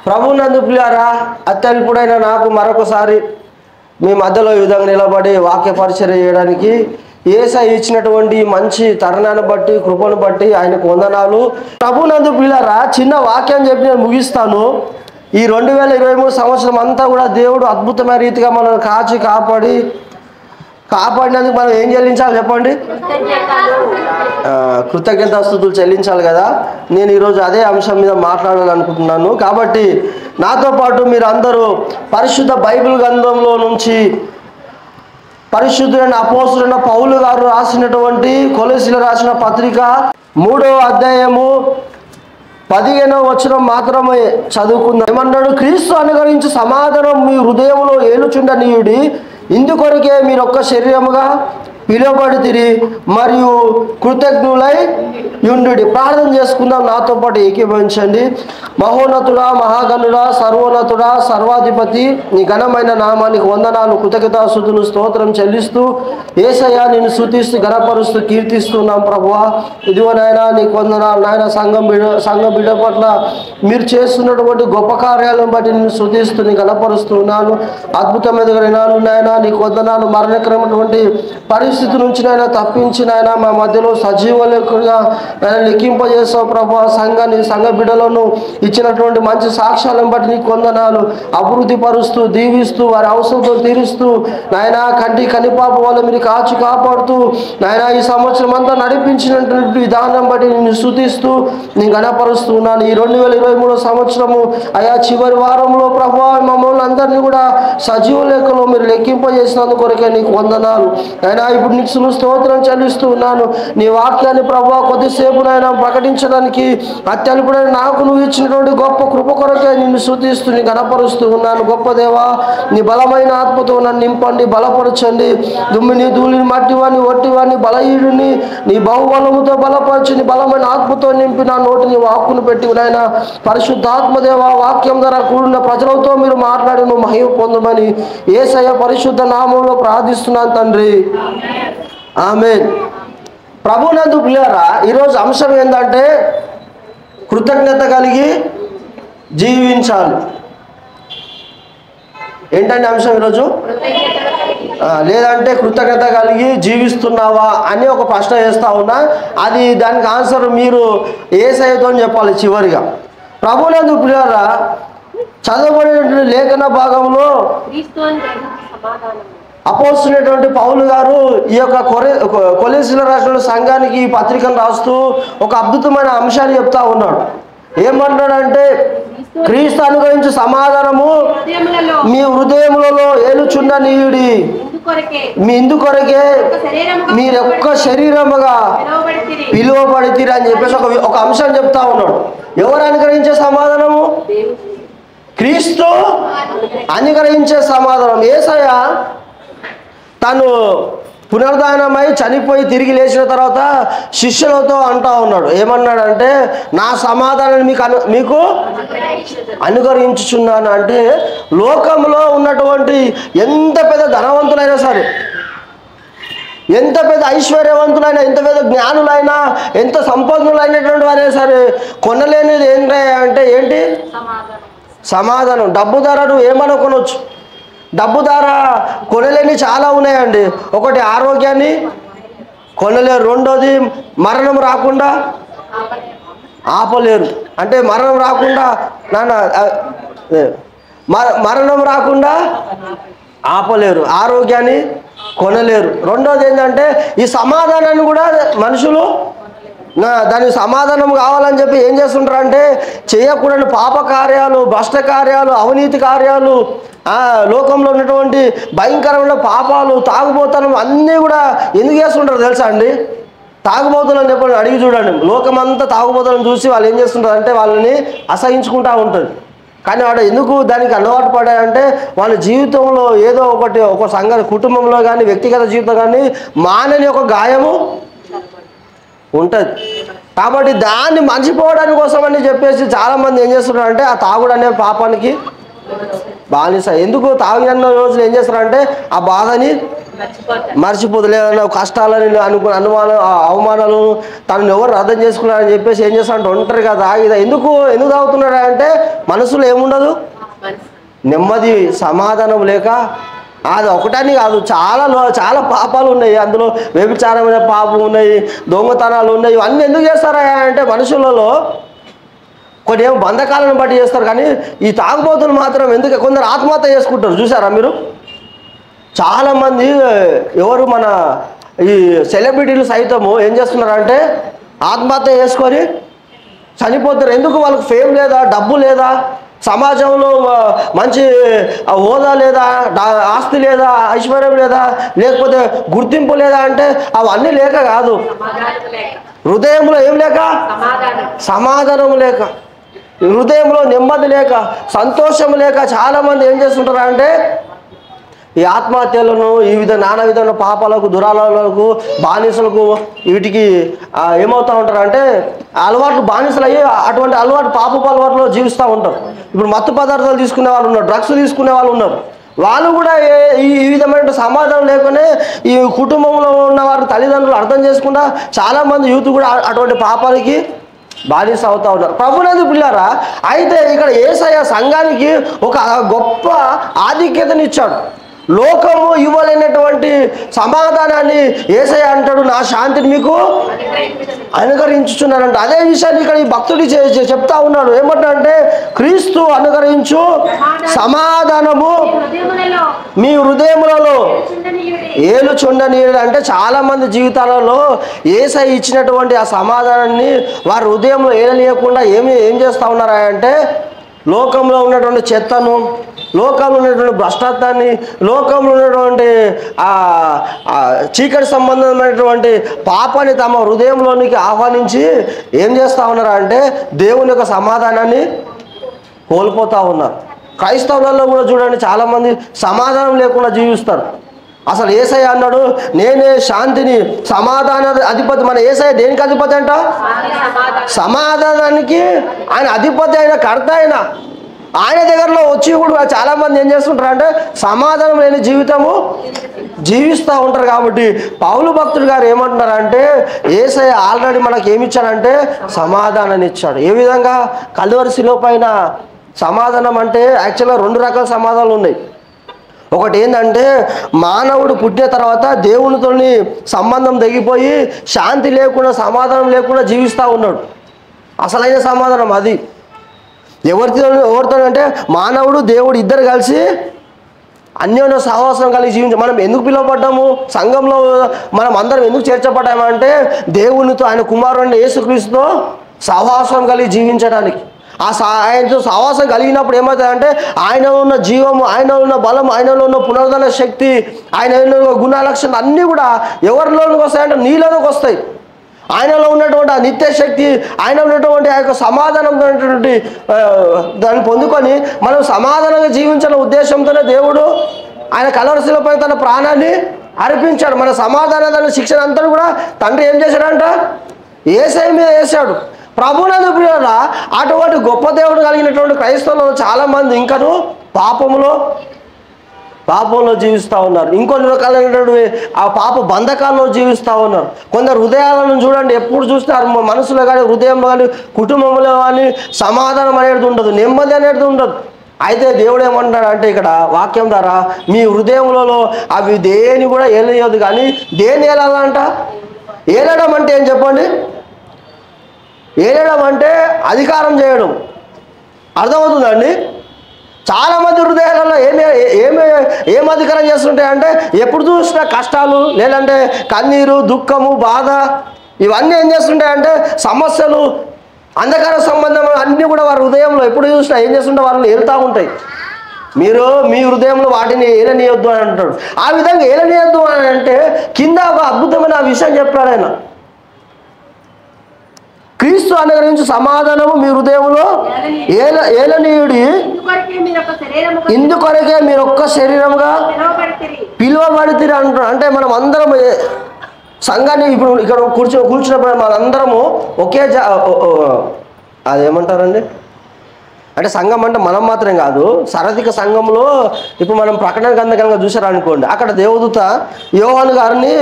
ప్రభునందు ప్రియులారా, అత్యల్పుడైన నాకు మరొకసారి మీ మధ్యలో ఈ విధంగా నిలబడి వాక్య పరిచర్య చేయడానికి యేసయ్య ఇచ్చినటువంటి మంచి తరుణాన్ని బట్టి, కృపను బట్టి ఆయనకు వందనాలు. ప్రభునందు ప్రియులారా, చిన్న వాక్యం చెప్పి నేను ముగిస్తాను. ఈ 2023 సంవత్సరం అంతా కూడా దేవుడు అద్భుతమైన రీతిగా మనల్ని కాచి కాపాడినందుకు మనం ఏం చెల్లించాలి చెప్పండి? కృతజ్ఞతాస్తుతులు చెల్లించాలి కదా. నేను ఈరోజు అదే అంశం మీద మాట్లాడాలనుకుంటున్నాను. కాబట్టి నాతో పాటు మీరు అందరూ పరిశుద్ధ బైబిల్ గ్రంథంలో నుంచి పరిశుద్ధులైన అపోస్తులైన పౌలు గారు రాసినటువంటి కొలొస్సీయులకు రాసిన పత్రిక 3వ అధ్యాయము 15వ వచనం మాత్రమే చదువుకుందాం. ఏమన్నాడు? క్రీస్తు అనుగ్రహించి సమాధానం మీ హృదయంలో ఏలుచుండనీయుడి, ఇందుకొరకే మీరు ఒక్క శరీరముగా పిలువబడితిరి మరియు కృతజ్ఞులై యుండుడి. ప్రార్థన చేసుకుందాం. నాతో పాటు ఏకీభవించండి. మహోన్నతుడా, మహాగణుడా, సర్వోన్నతుడా, సర్వాధిపతి, నీ ఘనమైన నామానికి వందనాలు, కృతజ్ఞతాస్తుతులు, స్తోత్రం చెల్లిస్తూ యేసయ్య నిన్ను స్తుతిస్తూ ఘనపరుస్తూ కీర్తిస్తున్నాం ప్రభువా. ఇదిగో నాయన నీకు వందనాలు నాయన. సంఘం బిడ్డ పట్ల మీరు చేస్తున్నటువంటి గొప్ప కార్యాలను బట్టి నిన్ను స్తుతిస్తూ నీ ఘనపరుస్తూ ఉన్నాను. అద్భుతమైన నాయన నీకు వందనాలు. మరణకరమైనటువంటి పరిస్థితి నుంచి నాయన తప్పించి నాయన మా మధ్యలో సజీవులుగా లెక్కింపజేస్తావు ప్రభు. సంఘ బిడ్డలను ఇచ్చినటువంటి మంచి సాక్ష్యాలను బట్టి నీకు వందనాలు. అభివృద్ధి పరుస్తూ దీవిస్తూ వారి అవసరంతో తీరుస్తూ నాయన కనిపాప వల్ల మీరు కాపాడుతూ నాయన ఈ సంవత్సరం అంతా నడిపించినటువంటి విధానం బట్టి నేను స్తుతిస్తూ నేను గణపరుస్తూ ఉన్నాను. ఈ 2023 సంవత్సరము అయా చివరి వారంలో ప్రభు మమ్మల్ని అందరినీ కూడా సజీవ లెక్కలో మీరు లెక్కింపజేసినందుకు కొరకే నీకు వందనాలు అయినా. ఇప్పుడు నీకు స్తోత్రం చెల్లిస్తూ ఉన్నాను. నీ వాక్యాన్ని ప్రభు కొద్దిసేపు నాయన ప్రకటించడానికి అత్యల్పుడైన నాకు నువ్వు ఇచ్చినటువంటి గొప్ప కృప కొరకే నిన్ను స్తుతిస్తూ నీ గణపరుస్తూ ఉన్నాను. గొప్ప దేవా, నీ బలమైన ఆత్మతో నన్ను నింపండి, బలపరచండి. దుమ్మిని ధూళిని మట్టివాడిని ఒట్టివాడిని బలహీనుని నీ బహుబలముతో బలపరచి నీ బలమైన ఆత్మతో నింపి నా నోటిని వాక్కును పెట్టి నాయన పరిశుద్ధాత్మదేవ వాక్యం ద్వారా కూడిన ప్రజలతో మీరు మాట్లాడి నువ్వు మహిమ పొందమని యేసయ్య పరిశుద్ధ నామంలో ప్రార్థిస్తున్నాను తండ్రి, ఆమేన్. ప్రభునందు ప్రియులారా, ఈరోజు అంశం ఏంటంటే కృతజ్ఞత కలిగి జీవించాలి. ఏంటంటే అంశం ఈరోజు? లేదంటే కృతజ్ఞత కలిగి జీవిస్తున్నావా అని ఒక ప్రశ్న వేస్తా ఉన్నా. అది దానికి ఆన్సర్ మీరు యేసయ్యతో చెప్పాలి చివరిగా. ప్రభునందు ప్రియులారా, చదవబడిన లేఖన భాగంలో అపోస్తులైనటువంటి పౌలు గారు ఈ యొక్క కొలొస్సీయులకు రాసిన సంఘానికి ఈ పత్రికను రాస్తూ ఒక అద్భుతమైన అంశాన్ని చెప్తా ఉన్నాడు. ఏమంటాడంటే, క్రీస్తు అనుగ్రహించు సమాధానము మీ హృదయములలో ఏలుచుండనీయుడి, మీ ఇందుకొరకే మీరు ఒక్క శరీరముగా పిలువబడితిరి అని చెప్పేసి ఒక అంశం చెప్తా ఉన్నాడు. ఎవరు అనుగ్రహించే సమాధానము? క్రీస్తు అనుగ్రహించే సమాధానం. యేసయ్య తను పునరుద్ధానమై చనిపోయి తిరిగి లేచిన తర్వాత శిష్యులతో అంటా ఉన్నాడు. ఏమన్నాడంటే, నా సమాధానాన్ని మీకు అనుగ్రహించుచున్నాను. అంటే లోకంలో ఉన్నటువంటి ఎంత పెద్ద ధనవంతులైనా సరే, ఎంత పెద్ద ఐశ్వర్యవంతులైనా, ఎంత పెద్ద జ్ఞానులైనా, ఎంత సంపన్నులైనటువంటి వారైనా సరే కొనలేనిది ఏంటంటే ఏంటి? సమాధానం. డబ్బు ధర నువ్వు ఏమనుకోనొచ్చు, డబ్బు ధర కొనలేని చాలా ఉన్నాయండి. ఒకటి ఆరోగ్యాన్ని కొనలేరు, రెండోది మరణం రాకుండా ఆపలేరు. అంటే మరణం రాకుండా మరణం రాకుండా ఆపలేరు, ఆరోగ్యాన్ని కొనలేరు. రెండోది ఏంటంటే ఈ సమాధానాన్ని కూడా మనుషులు దానికి సమాధానం కావాలని చెప్పి ఏం చేస్తుంటారు అంటే చేయకూడని పాప కార్యాలు, భ్రష్ట కార్యాలు, అవినీతి కార్యాలు, లోకంలో ఉన్నటువంటి భయంకరమైన పాపాలు, తాగుబోతనం అన్నీ కూడా ఎందుకు చేస్తుంటారు తెలుసా అండి? తాగుబోతులను చెప్పండి, అడిగి చూడండి. లోకమంతా తాగుబోతులను చూసి వాళ్ళు ఏం చేస్తుంటారు అంటే వాళ్ళని అసహించుకుంటూ ఉంటుంది. కానీ వాడు ఎందుకు దానికి అలవాటు పడాయంటే వాళ్ళ జీవితంలో ఏదో ఒకటి, ఒక కుటుంబంలో కానీ వ్యక్తిగత జీవితం కానీ మానని ఒక గాయము ఉంటుంది. కాబట్టి దాన్ని మర్చిపోవడానికి కోసం అని చెప్పేసి చాలామంది ఏం చేస్తున్నారంటే ఆ తాగుడు అనే పాపానికి బానిస. ఎందుకు తాగిన రోజులు ఏం చేస్తారంటే ఆ బాధని మర్చిపోదు. లేదా కష్టాలని అనుమానం అవమానాలు తనను ఎవరు అర్థం చేసుకున్నారని చెప్పేసి ఏం చేస్తాడంటే ఒంటరిగా ఎందుకు తాగుతున్నాడు అంటే మనసులో ఏముండదు, నెమ్మది సమాధానం లేక. అది ఒకటని కాదు, చాలా పాపాలు ఉన్నాయి అందులో. వ్యభిచారమైన పాపం ఉన్నాయి, దొంగతనాలు ఉన్నాయి. ఇవన్నీ ఎందుకు చేస్తారా అంటే మనుషులలో కొన్ని ఏమో బంధకాలను బట్టి చేస్తారు. కానీ ఈ తాగుబోతులు మాత్రం ఎందుకు కొందరు ఆత్మహత్య చేసుకుంటారు చూసారా మీరు? చాలామంది ఎవరు మన ఈ సెలబ్రిటీలు సైతము ఏం చేస్తున్నారంటే ఆత్మహత్య చేసుకొని చనిపోతారు. ఎందుకు? వాళ్ళకి ఫేమ్ లేదా, డబ్బు లేదా, సమాజంలో మంచి హోదా లేదా, ఆస్తి లేదా, ఐశ్వర్యం లేదా, లేకపోతే గుర్తింపు లేదా అంటే అవన్నీ లేక కాదు, హృదయంలో ఏం లేక, సమాధానం లేక, హృదయంలో నెమ్మది లేక, సంతోషం లేక చాలామంది ఏం చేస్తుంటారు అంటే ఈ ఆత్మహత్యలను, ఈ నానా విధమైన పాపాలకు, దురాలకు, బానిసలకు వీటికి ఏమవుతూ ఉంటారు అంటే అలవాట్లు బానిసలు అయ్యి అటువంటి పాపపు అలవాట్లో జీవిస్తూ ఉంటారు. ఇప్పుడు మత్తు పదార్థాలు తీసుకునే వాళ్ళు ఉన్నారు, డ్రగ్స్ తీసుకునే వాళ్ళు ఉన్నారు. వాళ్ళు కూడా ఈ విధమైన సమాధానం లేకనే ఈ కుటుంబంలో ఉన్న వారి తల్లిదండ్రులు అర్థం చేసుకుంటా చాలామంది యూత్ కూడా అటువంటి పాపాలకి బానిస అవుతా ఉన్నారు. ప్రభునందు పిల్లారా, అయితే ఇక్కడ యేసయ్య సంఘానికి ఒక గొప్ప ఆధిక్యతనిచ్చాడు. లోకము ఇవ్వలేనటువంటి సమాధానాన్ని యేసయ్య అంటాడు, నా శాంతిని మీకు అనుకరించుచున్నానంట. అదే విషయాన్ని ఇక్కడ ఈ భక్తుడి చెప్తా ఉన్నాడు. ఏమంటాడంటే క్రీస్తు అనుకరించు సమాధానము మీ హృదయములలో ఏలుచుండనీయుడు. అంటే చాలామంది జీవితాలలో యేసయ్య ఇచ్చినటువంటి ఆ సమాధానాన్ని వారి హృదయంలో ఏలనీయకుండా ఏం చేస్తూ ఉన్నారా అంటే లోకంలో ఉన్నటువంటి చెత్తను, లోకంలో ఉన్నటువంటి భ్రష్టత్వాన్ని, లోకంలో ఉన్నటువంటి చీకటి సంబంధమైనటువంటి పాపాన్ని తమ హృదయంలోనికి ఆహ్వానించి ఏం చేస్తూ ఉన్నారు అంటే దేవుని యొక్క సమాధానాన్ని కోల్పోతూ ఉన్నారు. క్రైస్తవులలో కూడా చూడండి చాలామంది సమాధానం లేకుండా జీవిస్తారు. అసలు యేసయ్య అన్నాడు, నేనే శాంతిని, సమాధాన అధిపతి. మన యేసయ్య దేనికి అధిపతి అంట? సమాధానానికి ఆయన అధిపతి, అయిన కర్త. ఆయన దగ్గరలో వచ్చి కూడా చాలామంది ఏం చేస్తుంటారు అంటే సమాధానం లేని జీవితము జీవిస్తూ ఉంటారు. కాబట్టి పౌలు భక్తుడు గారు ఏమంటున్నారంటే యేసయ్య ఆల్రెడీ మనకి ఏమిచ్చాడంటే సమాధానాన్ని ఇచ్చాడు. ఏ విధంగా? కల్వరి శిలువ పైన సమాధానం అంటే యాక్చువల్గా 2 రకాల సమాధానాలు ఉన్నాయి. ఒకటి ఏంటంటే మానవుడు పుట్టిన తర్వాత దేవునితో సంబంధం తెగిపోయి శాంతి లేకుండా, సమాధానం లేకుండా జీవిస్తూ ఉన్నాడు. అసలైన సమాధానం అది. ఎవరితో అంటే మానవుడు దేవుడు ఇద్దరు కలిసి అన్యోన్య సహవాసం కలిగి జీవించాం. మనం ఎందుకు పిలువబడ్డాము? సంఘంలో మనం అందరం ఎందుకు చేర్చబడ్డామంటే దేవునితో, ఆయన కుమారుని యేసుక్రీస్తుతో సహవాసం కలిగి జీవించడానికి. ఆయనతో సహవాసం కలిగినప్పుడు ఏమవుతుందంటే ఆయనలో ఉన్న జీవము, ఆయనలో ఉన్న బలం, ఆయనలో ఉన్న పునరుద్ధరణ శక్తి, ఆయనలో ఉన్న గుణలక్షణాలు అన్నీ కూడా ఎవరిలోనికి వస్తాయంటే నీలోనికి వస్తాయి. ఆయనలో ఉన్నటువంటి ఆ నిత్య శక్తి, ఆయన ఉన్నటువంటి ఆ యొక్క సమాధానం దాన్ని పొందుకొని మనం సమాధానంగా జీవించాలనే ఉద్దేశంతోనే దేవుడు ఆయన కల్వరి శిలువపై తన ప్రాణాన్ని అర్పించాడు. మన సమాధానాన్ని, శిక్షణ అంతా కూడా తండ్రి ఏం చేశాడంట? యేసయ్య మీద వేశాడు. ప్రభునందు ప్రియులారా, అటువంటి గొప్ప దేవుడు కలిగినటువంటి క్రైస్తవులు చాలామంది ఇంకను పాపంలో జీవిస్తూ ఉన్నారు. ఇంకొన్ని రకాలైనటువంటి ఆ పాప బంధకాల్లో జీవిస్తూ ఉన్నారు. కొందరు హృదయాలను చూడండి, ఎప్పుడు చూస్తారు మనసులో కానీ, హృదయంలో కానీ, కుటుంబంలో కానీ సమాధానం అనేది ఉండదు, నెమ్మది అనేది ఉండదు. అయితే దేవుడు ఏమంటాడు అంటే ఇక్కడ వాక్యం ద్వారా మీ హృదయంలో అవి దేని కూడా ఏలనియదు. కానీ దేని ఏలాలంట? ఏలడం అంటే ఏం చెప్పండి? ఏలడం అంటే అధికారం చేయడం. అర్థమవుతుందండి? చాలామంది హృదయాలలో ఏం అధికారం చేస్తుంటాయంటే ఎప్పుడు చూసినా కష్టాలు, లేదంటే కన్నీరు, దుఃఖము, బాధ, ఇవన్నీ ఏం చేస్తుంటాయంటే సమస్యలు, అంధకార సంబంధం అన్నీ కూడా వారి హృదయంలో ఎప్పుడు చూసినా ఏం చేస్తుంటే వాళ్ళని ఏలుతూ ఉంటాయి. మీరు మీ హృదయంలో వాటిని ఏలనీయొద్దు అని అంటాడు. ఆ విధంగా ఏలనీయొద్దు అని అంటే కింద ఒక అద్భుతమైన విషయం చెప్పాడు ఆయన. క్రీస్తు అనుగ్రహించు సమాధానము మీ హృదయంలో ఏలనీయుడి, ఇందుకొరకే మీరు ఒక్క శరీరముగా పిలువబడితే అంటున్నాడు. అంటే మనం అందరం సంఘాన్ని ఇప్పుడు ఇక్కడ కూర్చున్నప్పుడు మనందరము ఒకే అదేమంటారండి అంటే సంఘం అంటే మనం మాత్రం కాదు, సార్వత్రిక సంఘంలో ఇప్పుడు మనం ప్రకటన గ్రంథం కనుక చూసారనుకోండి, అక్కడ దేవదూత యోహాను గారిని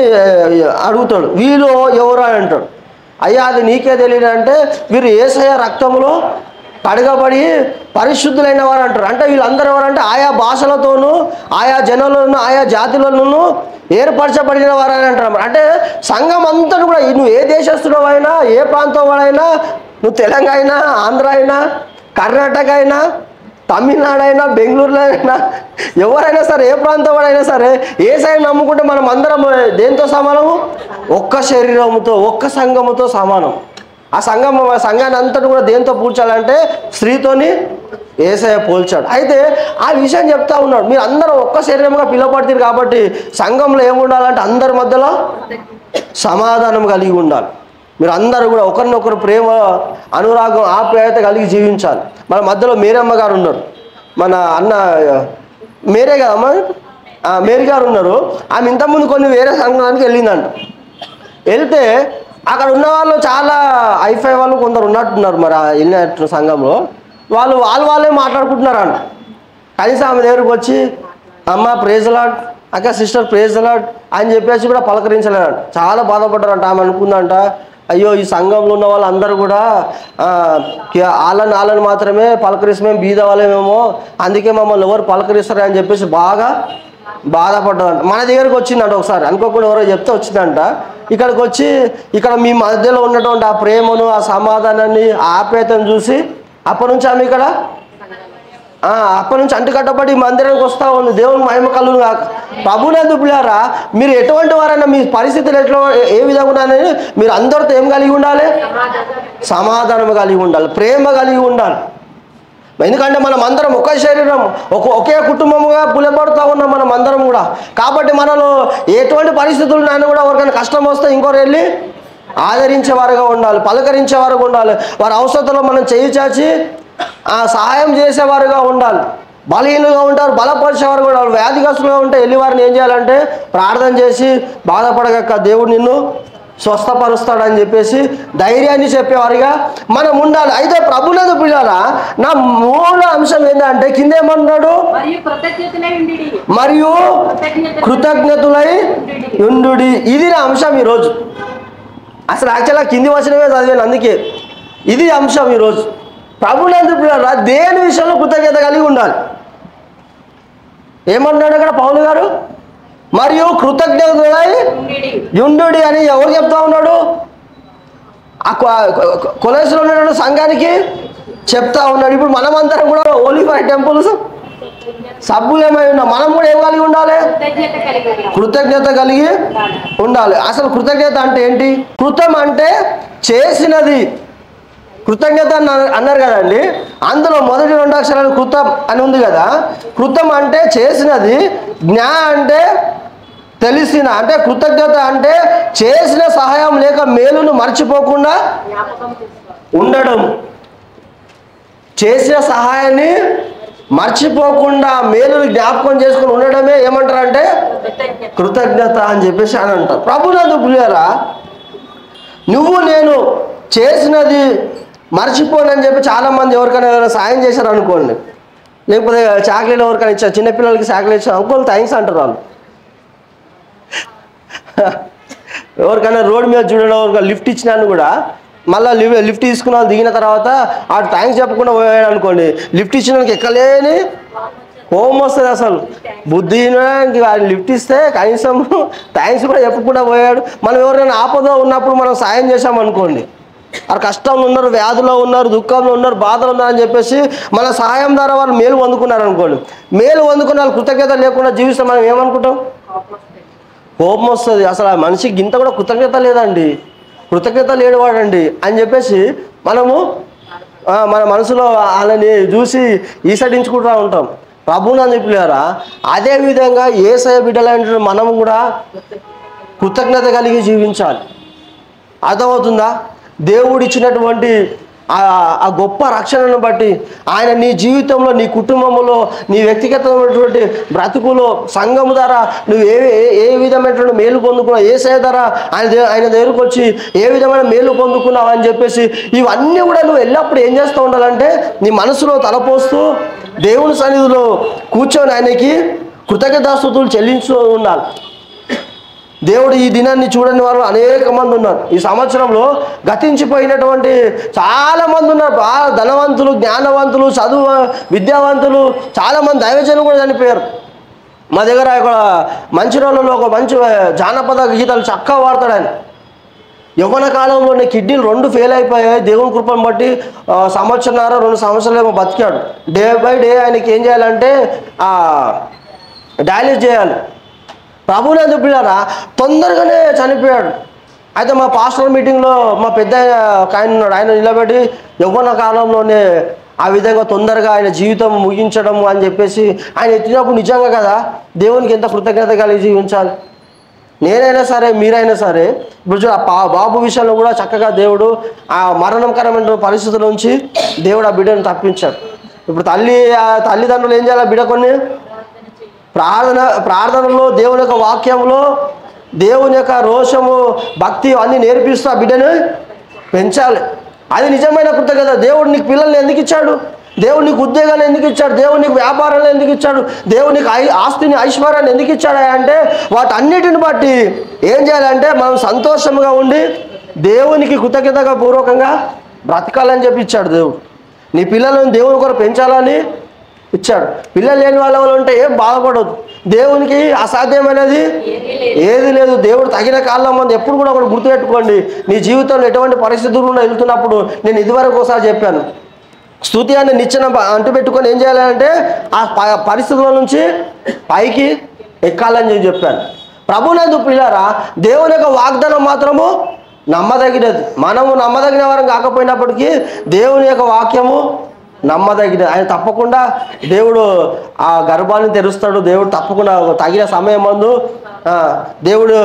అడుగుతాడు, వీళ్ళు ఎవరు అని అంటాడు. అయ్యా అది నీకే తెలియదు అంటే, వీరు యేసయ్య రక్తంలో కడగబడి పరిశుద్ధులైన వారు అంటారు. అంటే వీళ్ళందరూ ఎవరంటే ఆయా భాషలతోనూ ఆయా జనులను ఆయా జాతులను ఏర్పరచబడిన వారు అని అంటారు. అంటే సంఘం అంతా కూడా, నువ్వు ఏ దేశస్తుడు అయినా, ఏ ప్రాంతం వాడైనా, నువ్వు తెలంగాణ అయినా, ఆంధ్ర అయినా, కర్ణాటక అయినా, తమిళనాడు అయినా, బెంగళూరులో అయినా, ఎవరైనా సరే, ఏ ప్రాంతం వాడైనా సరే, ఏ సైడ్ నమ్ముకుంటే మనం అందరం దేంతో సమానము? ఒక్క శరీరముతో, ఒక్క సంఘముతో సమానం. ఆ సంఘాన్ని అంతటి కూడా దేంతో పోల్చాలంటే స్త్రీతోని యేసయ్య పోల్చాడు. అయితే ఆ విషయం చెప్తా ఉన్నాడు, మీరు అందరూ ఒక్క శరీరంగా పిలువబడతారు కాబట్టి సంఘంలో ఏముండాలంటే అందరి మధ్యలో సమాధానం కలిగి ఉండాలి. మీరు అందరూ కూడా ఒకరినొకరు ప్రేమ, అనురాగం, ఆప్యాయత కలిగి జీవించాలి. మన మధ్యలో మేరమ్మ గారు ఉన్నారు, మన అన్న మేరే కదమ్మా, మేరీ గారు ఉన్నారు. ఆమె ఇంతకుముందు కొన్ని వేరే సంఘానికి వెళ్ళిందంట. వెళ్తే అక్కడ ఉన్న వాళ్ళు చాలా ఐఫై వాళ్ళు కొందరు ఉన్నట్టున్నారు, మరి వెళ్ళినట్టు సంఘంలో వాళ్ళే మాట్లాడుకుంటున్నారంట. కనీసం ఆమె దగ్గరకు వచ్చి అమ్మ ప్రైజ్ లార్డ్, అక్క సిస్టర్ ప్రైజ్ లార్డ్ అని చెప్పేసి కూడా పలకరించలేదంట. చాలా బాధపడ్డారంట. ఆమె అనుకుందంట, అయ్యో ఈ సంఘంలో ఉన్న వాళ్ళందరూ కూడా వాళ్ళని మాత్రమే పలకరిస్తే మేము బీద వాళ్ళమేమో, అందుకే మమ్మల్ని ఎవరు పలకరిస్తారు అని చెప్పేసి బాగా బాధపడ్డాదంట. మన దగ్గరకు వచ్చిందంట ఒకసారి, అనుకోకుండా ఎవరో చెప్తే వచ్చిందంట. ఇక్కడికి వచ్చి ఇక్కడ మీ మధ్యలో ఉన్నటువంటి ఆ ప్రేమను, ఆ సమాధానాన్ని, ఆ ఆప్యాయతను చూసి అప్పటి నుంచి ఆమె ఇక్కడ అప్పటి నుంచి అంటుకట్టబడి మందిరానికి వస్తూ ఉంది. దేవుని మహిమ కలుగును కాక. ప్రభునందు పిల్లారా, మీరు ఎటువంటి వారైనా మీ పరిస్థితులు ఎట్లా ఏ విధంగా ఉన్నాయని మీరు అందరితో ఏం కలిగి ఉండాలి? సమాధానం కలిగి ఉండాలి, ప్రేమ కలిగి ఉండాలి. ఎందుకంటే మనం అందరం ఒక శరీరం, ఒకే కుటుంబముగా పులబడుతూ ఉన్నాం మనం అందరం కూడా. కాబట్టి మనలో ఎటువంటి పరిస్థితులు ఉన్నాయని కూడా ఎవరికైనా కష్టం వస్తే ఇంకోరు వెళ్ళి ఆదరించేవారుగా ఉండాలి, పలకరించేవారుగా ఉండాలి. వారి అవసరంలో మనం చేయి చాచి సహాయం చేసేవారుగా ఉండాలి. బలహీనులుగా ఉంటారు, బలపరిచేవారు కూడా. వ్యాధిగ్రస్తులుగా ఉంటే వెళ్ళి వారిని ఏం చేయాలంటే ప్రార్థన చేసి, బాధపడగక్క దేవుడు నిన్ను స్వస్థపరుస్తాడని చెప్పేసి ధైర్యాన్ని చెప్పేవారుగా మనం ఉండాలి. అయితే ప్రభునందు పిల్లారా, నా మూల అంశం ఏంటంటే కిందేమన్నాడు? మరియు కృతజ్ఞతులై ఉండుడి. ఇది నా అంశం ఈరోజు. అసలు యాక్చువల్గా కింది వచనమే చదివాను, అందుకే ఇది అంశం ఈరోజు. ప్రభునందు పిల్లారా, దేని విషయంలో కృతజ్ఞత కలిగి ఉండాలి. ఏమన్నాడు అక్కడ పౌలు గారు? మరియు కృతజ్ఞతలై యుండుడి అని ఎవరు చెప్తా ఉన్నాడు? ఆ కొలెస్లో ఉన్నటువంటి సంఘానికి చెప్తా ఉన్నాడు. ఇప్పుడు మనమందరం కూడా ఓలిఫై టెంపుల్స్ సబ్బులు ఏమై ఉన్నాం, మనం కూడా ఏం కలిగి ఉండాలి? కృతజ్ఞత కలిగి ఉండాలి. అసలు కృతజ్ఞత అంటే ఏంటి? కృతం అంటే చేసినది. కృతజ్ఞత అన్నారు కదండి, అందులో మొదటి 2 అక్షరాలు కృతం అని ఉంది కదా. కృతం అంటే చేసినది, జ్ఞా అంటే తెలిసిన. అంటే కృతజ్ఞత అంటే చేసిన సహాయం లేక మేలును మర్చిపోకుండా ఉండడం. చేసిన సహాయాన్ని మర్చిపోకుండా మేలును జ్ఞాపకం చేసుకుని ఉండడమే ఏమంటారంటే కృతజ్ఞత అని చెప్పేసి అని అంటారు. ప్రభునందు ప్రియులారా, నువ్వు నేను చేసినది మర్చిపోనని చెప్పి చాలామంది ఎవరికైనా సాయం చేశారు అనుకోండి, లేకపోతే చాక్లెట్ ఎవరికైనా ఇచ్చారు, చిన్నపిల్లలకి చాక్లెట్ ఇచ్చారు అనుకోని థ్యాంక్స్ అంటారు వాళ్ళు. ఎవరికైనా రోడ్డు మీద చూడడం, ఎవరికైనా లిఫ్ట్ ఇచ్చినాను కూడా మళ్ళీ లిఫ్ట్ తీసుకున్న వాళ్ళు దిగిన తర్వాత ఆ థ్యాంక్స్ చెప్పకుండా పోయాడు అనుకోండి, లిఫ్ట్ ఇచ్చినానికి ఎక్కలేని కోపం వస్తుంది. అసలు బుద్ధి లిఫ్ట్ ఇస్తే కనీసం థ్యాంక్స్ కూడా చెప్పకుండా పోయాడు. మనం ఎవరైనా ఆపదలో ఉన్నప్పుడు మనం సాయం చేసామనుకోండి, వారు కష్టంలో ఉన్నారు, వ్యాధిలో ఉన్నారు, దుఃఖంలో ఉన్నారు, బాధలు ఉన్నారని చెప్పేసి మన సహాయం ద్వారా వాళ్ళు మేలు పొందుకున్నారు అనుకోండి. మేలు పొందుకున్న వాళ్ళు కృతజ్ఞత లేకుండా జీవిస్తే మనం ఏమనుకుంటాం? కోపం వస్తుంది. అసలు ఆ మనిషికి ఇంత కూడా కృతజ్ఞత లేదండి, కృతజ్ఞత లేనివాడండి అని చెప్పేసి మనము మన మనసులో వాళ్ళని చూసి ఈసడించుకుంటూ ఉంటాం. ప్రభువుని పిల్లారా, అదేవిధంగా యేసయ్య బిడ్డలైన మనం కూడా కృతజ్ఞత కలిగి జీవించాలి. అర్థమవుతుందా? దేవుడు ఇచ్చినటువంటి ఆ గొప్ప రక్షణను బట్టి ఆయన నీ జీవితంలో, నీ కుటుంబంలో, నీ వ్యక్తిగతమైనటువంటి బ్రతుకులో, సంఘము ద్వారా నువ్వు ఏ విధమైనటువంటి మేలు పొందుకున్నావు, యేసయ్య ద్వారా ఆయన దగ్గరకు వచ్చి ఏ విధమైన మేలు పొందుకున్నావు అని చెప్పేసి ఇవన్నీ కూడా నువ్వు ఎల్లప్పుడూ ఏం చేస్తూ ఉండాలంటే నీ మనసులో తలపోస్తూ దేవుని సన్నిధిలో కూర్చొని ఆయనకి కృతజ్ఞతాస్తుతులు చెల్లించు ఉండాలి. దేవుడు ఈ దినాన్ని చూడని వారు అనేక మంది ఉన్నారు. ఈ సంవత్సరంలో గతించిపోయినటువంటి చాలామంది ఉన్నారు. బాగా ధనవంతులు, జ్ఞానవంతులు, విద్యావంతులు, చాలామంది దైవజనులు కూడా చనిపోయారు. మా దగ్గర ఇక్కడ మంచిర్యాలలో ఒక మంచి జానపద గీతాలు చక్కగా వాడతాడు ఆయన. యవ్వన కాలంలోనే కిడ్నీలు 2 ఫెయిల్ అయిపోయాయి. దేవుని కృపను బట్టి 1 సంవత్సరంన్నర 2 సంవత్సరాలు ఏమో బతికాడు. డే బై డే ఆయనకి ఏం చేయాలంటే డయాలిసిస్ చేయాలి. ప్రభువునందు పిల్లరా తొందరగానే చనిపోయాడు. అయితే మా పాస్టర్ మీటింగ్లో మా పెద్ద ఆయన ఉన్నాడు. ఆయన నిలబెట్టి యవ్వన కాలంలోనే ఆ విధంగా తొందరగా ఆయన జీవితం ముగించడం అని చెప్పేసి ఆయన ఎత్తినప్పుడు నిజంగా కదా దేవునికి ఎంత కృతజ్ఞత కలిగి జీవించాలి. నేనైనా సరే, మీరైనా సరే, ఇప్పుడు చూడ బాబు విషయంలో కూడా చక్కగా దేవుడు ఆ మరణకరమైన పరిస్థితుల నుంచి దేవుడు ఆ బిడ్డను తప్పించాడు. ఇప్పుడు తల్లిదండ్రులు ఏం చేయాలి? బిడ్డ కొన్ని ప్రార్థనలో, దేవుని యొక్క వాక్యంలో, దేవుని యొక్క రోషము, భక్తి అన్నీ నేర్పిస్తూ ఆ బిడ్డను పెంచాలి. అది నిజమైన కృతజ్ఞత. దేవుడు నీకు పిల్లల్ని ఎందుకు ఇచ్చాడు? దేవుడు నీకు ఉద్యోగాలు ఎందుకు ఇచ్చాడు? దేవుడు నీకు వ్యాపారాలు ఎందుకు ఇచ్చాడు? దేవుడు నీకు ఆస్తిని, ఐశ్వర్యాన్ని ఎందుకు ఇచ్చాడా అంటే వాటన్నిటిని బట్టి ఏం చేయాలంటే మనం సంతోషంగా ఉండి దేవునికి కృతజ్ఞతగా పూర్వకంగా బ్రతకాలని చెప్పి ఇచ్చాడు దేవుడు. నీ పిల్లలను దేవుని కొరకు పెంచాలని ఇచ్చాడు. పిల్లలు లేని వాళ్ళ ఉంటే ఏం బాధపడదు. దేవునికి అసాధ్యమైనది ఏది లేదు. దేవుడు తగిన కాలం మంది ఎప్పుడు కూడా ఒకటి గుర్తుపెట్టుకోండి. నీ జీవితంలో ఎటువంటి పరిస్థితులు వెళ్తున్నప్పుడు నేను ఇదివరకు ఒకసారి చెప్పాను, స్తుతి అనే నిచ్చెన అంటుపెట్టుకొని ఏం చేయాలంటే ఆ పరిస్థితుల నుంచి పైకి ఎక్కాలని చెప్పాను. ప్రభునందు పిల్లారా, దేవుని యొక్క వాగ్దానం మాత్రము నమ్మదగినది. మనము నమ్మదగిన వారం కాకపోయినప్పటికీ దేవుని యొక్క వాక్యము నమ్మదగినది. ఆయన తప్పకుండా దేవుడు ఆ గర్భాన్ని తెరుస్తాడు. దేవుడు తప్పకుండా తగిన సమయం ముందు, దేవుడు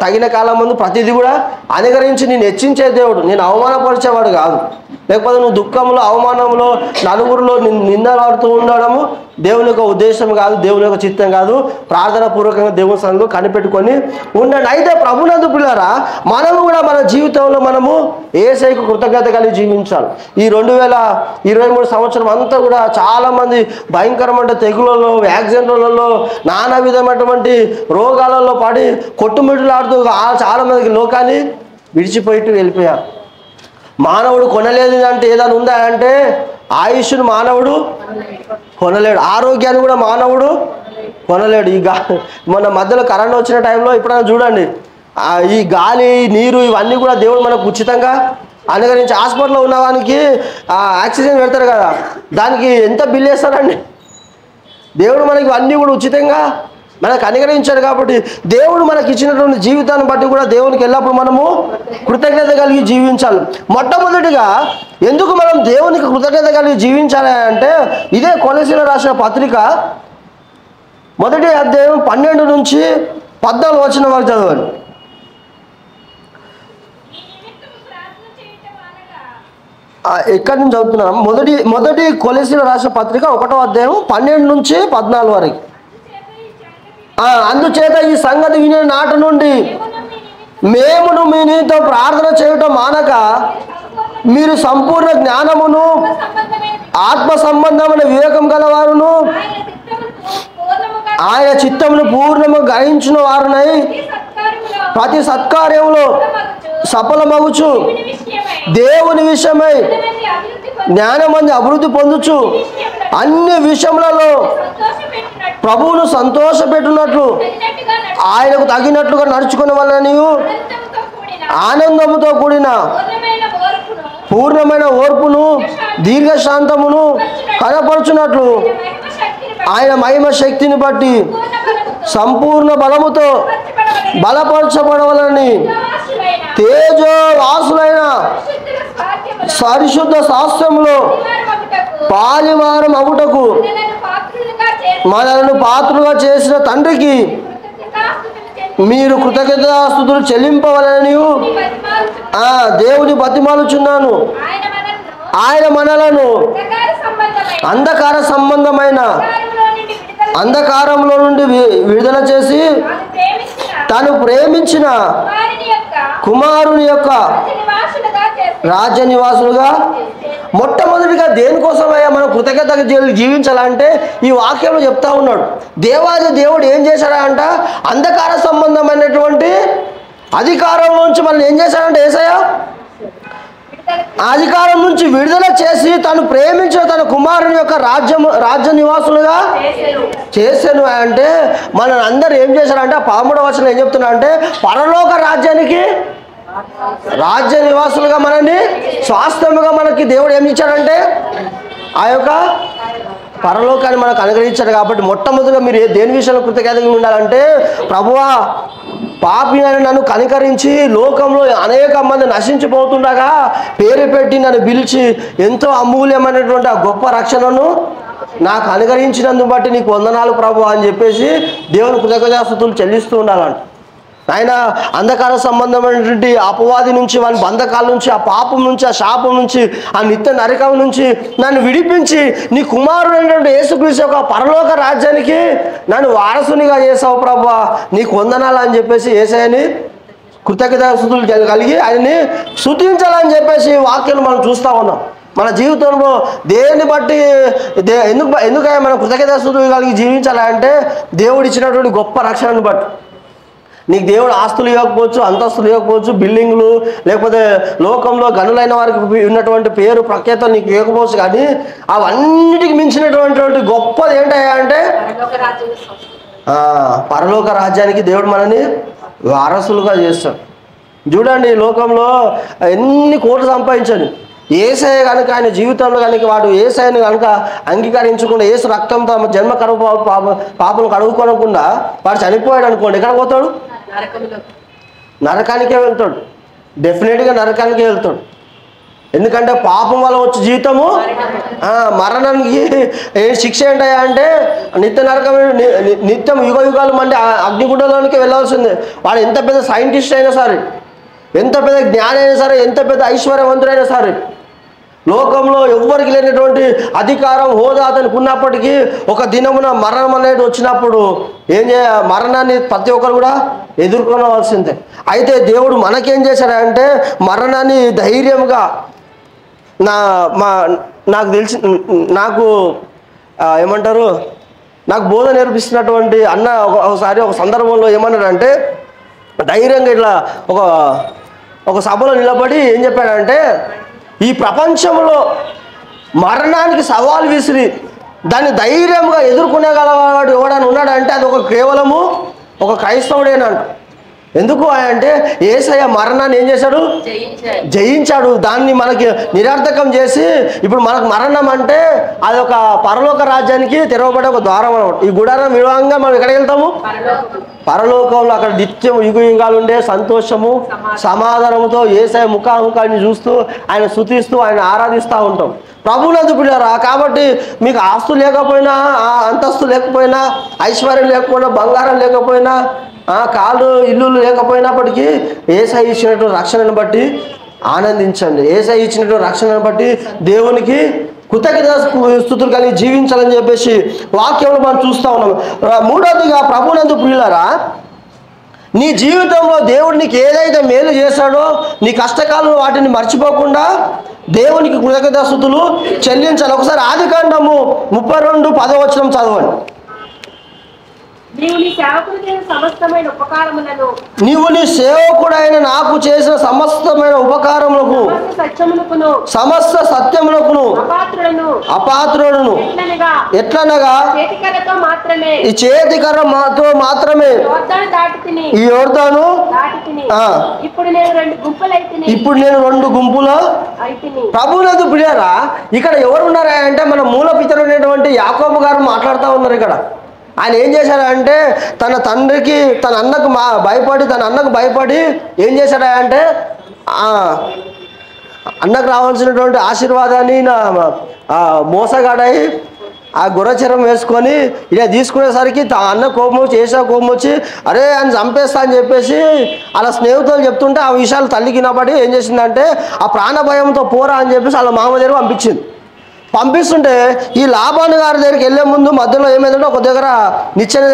తగిన కాలం ముందు ప్రతిదీ కూడా అనుగ్రహించి నేను హెచ్చించే దేవుడు. నేను అవమానపరిచేవాడు కాదు. లేకపోతే నువ్వు దుఃఖంలో, అవమానంలో, నలుగురిలో నిందలాడుతూ ఉండడము దేవుని యొక్క ఉద్దేశం కాదు, దేవుని యొక్క చిత్తం కాదు. ప్రార్థన పూర్వకంగా దేవుని సన్నిధిలో కనిపెట్టుకొని ఉండండి. అయితే ప్రభునందు పిల్లారా, మనము కూడా మన జీవితంలో మనము యేసయ్యకు కృతజ్ఞత కలిగి జీవించాలి. ఈ 2023 సంవత్సరం అంతా కూడా చాలామంది భయంకరమైన తెగులలో, యాక్సిడెంట్లలో, నానా విధమైనటువంటి రోగాలలో పడి కొట్టుమిట్టులాడుతూ చాలామందికి లోకాన్ని విడిచిపోయి వెళ్ళిపోయారు. మానవుడు కొనలేదు అంటే ఏదైనా ఉందా అంటే ఆయుష్ను మానవుడు కొనలేడు, ఆరోగ్యాన్ని కూడా మానవుడు కొనలేడు. మన మధ్యలో కరెంట్ వచ్చిన టైంలో ఎప్పుడైనా చూడండి, ఈ గాలి, నీరు ఇవన్నీ కూడా దేవుడు మనకు ఉచితంగా అనుగ్రహించి, హాస్పిటల్లో ఉన్నవానికి ఆక్సిజన్ పెడతారు కదా, దానికి ఎంత బిల్ వేస్తారండి? దేవుడు మనకి అన్నీ కూడా ఉచితంగా మనకు అనుగ్రహించాడు. కాబట్టి దేవుడు మనకి ఇచ్చినటువంటి జీవితాన్ని బట్టి కూడా దేవునికి ఎల్లప్పుడు మనము కృతజ్ఞత కలిగి జీవించాలి. మొట్టమొదటిగా ఎందుకు మనం దేవునికి కృతజ్ఞత కలిగి జీవించాలి అంటే ఇదే కొలసీలకు రాసిన పత్రిక 1వ అధ్యాయం 12 నుంచి 14 వచనం వరకు చదవండి. ఎక్కడి నుంచి చదువుతున్నాం? మొదటి కొలసీలకు రాసిన పత్రిక 1వ అధ్యాయం 12 నుంచి 14 వరకు. అందుచేత ఈ సంగతి వినే నాటి నుండి మేమును మీ నీతో ప్రార్థన చేయటం మానక మీరు సంపూర్ణ జ్ఞానమును, ఆత్మ సంబంధమైన వివేకం గలవారును, ఆయన చిత్తమును పూర్ణము గ్రహించిన వారునై ప్రతి సత్కార్యములో సఫలమగుచు దేవుని విషయమై జ్ఞానమంది అభివృద్ధి పొందుచు అన్ని విషయములలో ప్రభువును సంతోషపెట్టునట్లు ఆయనకు తగినట్లుగా నడుచుకునే వలన ఆనందముతో కూడిన పూర్ణమైన ఓర్పును, దీర్ఘశాంతమును కనపరచునట్లు ఆయన మహిమ శక్తిని బట్టి సంపూర్ణ బలముతో బలపరచబడవలని తేజో వాసులైన పరిశుద్ధ శాస్త్రములో పాలివారం అగుటకు మనలను పాత్రులుగా చేసిన తండ్రికి మీరు కృతజ్ఞతాస్తుతులు చెల్లింపవలని దేవుని బతిమాలుచున్నాను. ఆయన మనలను అంధకార సంబంధమైన అంధకారంలో నుండి విడుదల చేసి తను ప్రేమించిన కుమారుని యొక్క రాజ్య నివాసులుగా. మొట్టమొదటిగా దేనికోసమయ్యా మనం కృతజ్ఞతగా జీవించాలంటే ఈ వాక్యంలో చెప్తా ఉన్నాడు. దేవాది దేవుడు ఏం చేశాడా అంట, అంధకార సంబంధమైనటువంటి అధికారం నుంచి మనం ఏం చేశాడంటే యేసయ్య అధికారం నుంచి విడుదల చేసి తను ప్రేమించిన తన కుమారుని యొక్క రాజ్య నివాసులుగా చేశాను అంటే మన అందరు ఏం చేశారంటే 13వ వచనం ఏం చెప్తున్నా అంటే పరలోక రాజ్యానికి రాజ్య నివాసులుగా మనల్ని స్వాస్థ్యముగా మనకి దేవుడు ఏం ఇచ్చాడంటే ఆ యొక్క పరలోకాన్ని మనకు అనుగ్రహించాడు. కాబట్టి మొట్టమొదటిగా మీరు దేని విషయంలో కృతజ్ఞతగా ఉండాలంటే, ప్రభువా పాపి అని నన్ను కనికరించి లోకంలో అనేక మంది నశించిపోతుండగా పేరు పెట్టి నన్ను పిలిచి ఎంతో అమూల్యమైనటువంటి ఆ గొప్ప రక్షణను నాకు అనుగ్రహించినందుకు బట్టి నీకు వందనాలు ప్రభువా అని చెప్పేసి దేవుని కృతజ్ఞతాస్తుతులు చెల్లిస్తూ ఉండాలంట. ఆయన అంధకార సంబంధమైనటువంటి అపవాది నుంచి, వాని బంధకాల నుంచి, ఆ పాపం నుంచి, ఆ శాపం నుంచి, ఆ నిత్య నరకం నుంచి నన్ను విడిపించి నీ కుమారుడు అయినటువంటి యేసుక్రీస్తు యొక్క పరలోక రాజ్యానికి నన్ను వారసునిగా చేసావు ప్రభువా నీకు వందనాలు అని చెప్పేసి యేసయ్యని కృతజ్ఞతాస్తుతులు కలిగి ఆయన్ని స్తుతించాలని చెప్పేసి వాక్యాలు మనం చూస్తూ ఉన్నాం. మన జీవితంలో దేన్ని బట్టి ఎందుకైనా మనం కృతజ్ఞతాస్తుతులు కలిగి జీవించాలంటే దేవుడు ఇచ్చినటువంటి గొప్ప రక్షణను బట్టి. నీకు దేవుడు ఆస్తులు ఇవ్వకపోవచ్చు, అంతస్తులు ఇవ్వకపోవచ్చు, బిల్డింగ్లు, లేకపోతే లోకంలో గనులైన వారికి ఉన్నటువంటి పేరు ప్రఖ్యాత నీకు ఇవ్వకపోవచ్చు, కానీ అవన్నిటికి మించినటువంటి గొప్పది ఏంటయ్యా అంటే పరలోక రాజ్యానికి దేవుడు మనని వారసులుగా చేస్తాడు. చూడండి, లోకంలో ఎన్ని కోట్లు సంపాదించాడు, యేసయ్య కనుక ఆయన జీవితంలో కనుక వాడు యేసయ్యను కనుక అంగీకరించకుండా యేసు రక్తంతో జన్మ పాపను కడుగుకోనకుండా వాడు చనిపోయాడు అనుకోండి, ఎక్కడ పోతాడు? నరకానికే వెళ్తాడు. డెఫినెట్గా నరకానికే వెళ్తాడు. ఎందుకంటే పాపం వల్ల వచ్చే జీవితము మరణానికి శిక్ష ఏంటయ్యా అంటే నిత్య నరకం, నిత్యం యుగ యుగాలు మంది అగ్నిగుండంలోనికి వెళ్ళాల్సిందే. వాడు ఎంత పెద్ద సైంటిస్ట్ అయినా సరే, ఎంత పెద్ద జ్ఞాని అయినా సరే, ఎంత పెద్ద ఐశ్వర్యవంతుడైనా సరే, లోకంలో ఎవ్వరికి లేనటువంటి అధికారం హోదా అతనికి ఉన్నప్పటికీ ఒక దినమున మరణం అనేది వచ్చినప్పుడు మరణాన్ని ప్రతి ఒక్కరు కూడా ఎదుర్కొనవలసిందే. అయితే దేవుడు మనకేం చేశాడంటే మరణాన్ని ధైర్యంగా నాకు ఏమంటారు నాకు బోధ నేర్పిస్తున్నటువంటి అన్న ఒకసారి ఒక సందర్భంలో ఏమన్నాడంటే ధైర్యంగా ఇట్లా ఒక సభలో నిలబడి ఏం చెప్పాడంటే, ఈ ప్రపంచంలో మరణానికి సవాల్ విసిరి దాన్ని ధైర్యంగా ఎదుర్కొనేగలవాడు ఎవడని ఉన్నాడంటే అది కేవలము ఒక క్రైస్తవుడేనంట. ఎందుకు అంటే యేసయ్య మరణాన్ని ఏం చేశాడు? జయించాడు. దాన్ని మనకి నిరర్థకం చేసి ఇప్పుడు మనకు మరణం అంటే అది ఒక పరలోక రాజ్యానికి తెరవబడే ఒక ద్వారం అనమాట. ఈ గుడారం విడవంగా మనం ఎక్కడికి వెళ్తాము? పరలోకంలో. అక్కడ నిత్యం యుగ యుగాలు ఉండే సంతోషము సమాధానంతో యేసయ్య ముఖాముఖాన్ని చూస్తూ ఆయన స్తుతిస్తూ ఆయన ఆరాధిస్తూ ఉంటాం. ప్రభువునందు పిల్లరా, కాబట్టి మీకు ఆస్తు లేకపోయినా, అంతస్తు లేకపోయినా, ఐశ్వర్యం లేకపోయినా, బంగారం లేకపోయినా, కాళ్ళు ఇల్లు లేకపోయినప్పటికీ యేసయ్య ఇచ్చినటువంటి రక్షణను బట్టి ఆనందించండి. యేసయ్య ఇచ్చినటువంటి రక్షణను బట్టి దేవునికి కృతజ్ఞతాస్తుతులు కలిగి జీవించాలని చెప్పేసి వాక్యంలో మనం చూస్తూ ఉన్నాం. మూడవదిగా ప్రభువునందు పిల్లరా, నీ జీవితంలో దేవుడు నీకు ఏదైతే మేలు చేశాడో నీ కష్టకాలంలో వాటిని మర్చిపోకుండా దేవునికి కృతజ్ఞతాస్తుతులు చెల్లించాలి. ఒకసారి ఆదికాండము 32:10 చదవండి. నీవు నీ సేవకుడైన నాకు చేసిన సమస్తమైన ఉపకారములకు సమస్త సత్యములకు అపాత్రులను ఎట్లనగా ఈ చేతికర్రతో మాత్రమే ఈ యోర్దాను ఇప్పుడు నేను 2 గుంపులో ప్రభువునందు ప్రియులారా, ఇక్కడ ఎవరు ఉన్నారా అంటే మన మూల పితరుడైనటువంటి యాకోబు గారు మాట్లాడుతూ ఉన్నారు. ఇక్కడ ఆయన ఏం చేశాడంటే తన తండ్రికి తన అన్నకు భయపడి ఏం చేశాడంటే అన్నకు రావాల్సినటువంటి ఆశీర్వాదాన్ని మోసగాడై ఆ గుర్రచరం వేసుకొని ఇలా తీసుకునేసరికి అన్న కోపం వచ్చి ఏసా కోపం వచ్చి అరే అని చంపేస్తా అని చెప్పేసి అలా స్నేహితులు చెప్తుంటే ఆ విషయాలు తల్లికి వినబడి ఏం చేసిందంటే ఆ ప్రాణ భయంతో పోరా అని చెప్పేసి వాళ్ళ మామ దగ్గర పంపించింది. పంపిస్తుంటే ఈ లాబాను గారి దగ్గరికి వెళ్ళే ముందు మధ్యలో ఏమైందంటే ఒక దగ్గర నిచ్చెన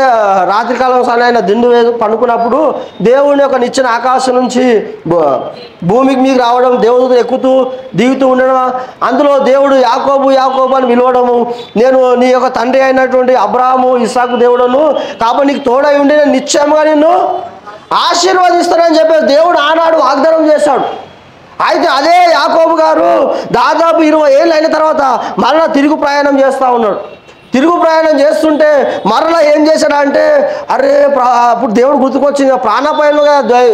రాత్రికాలం సరైన దిండు పండుకున్నప్పుడు దేవుని యొక్క నిచ్చెన ఆకాశం నుంచి భూమికి మీకు రావడం, దేవుడు ఎక్కుతూ దిగుతూ ఉండడం, అందులో దేవుడు యాకోబు యాకోబు అని పిలవడము, నేను నీ యొక్క తండ్రి అయినటువంటి అబ్రాహాము ఇస్సాకు దేవుడను కాబట్టి నీకు తోడై ఉండి నేను నిశ్చయంగా నిన్ను ఆశీర్వదిస్తానని చెప్పేసి దేవుడు ఆనాడు వాగ్దానం చేశాడు. అయితే అదే యాకోబు గారు దాదాపు 20 ఏళ్ళు అయిన తర్వాత మరలా తిరుగు ప్రయాణం చేస్తూ ఉన్నాడు. తిరుగు ప్రయాణం చేస్తుంటే మరలా ఏం చేశాడంటే అరే అప్పుడు దేవుడు గుర్తుకొచ్చింది. ప్రాణాపాయంలో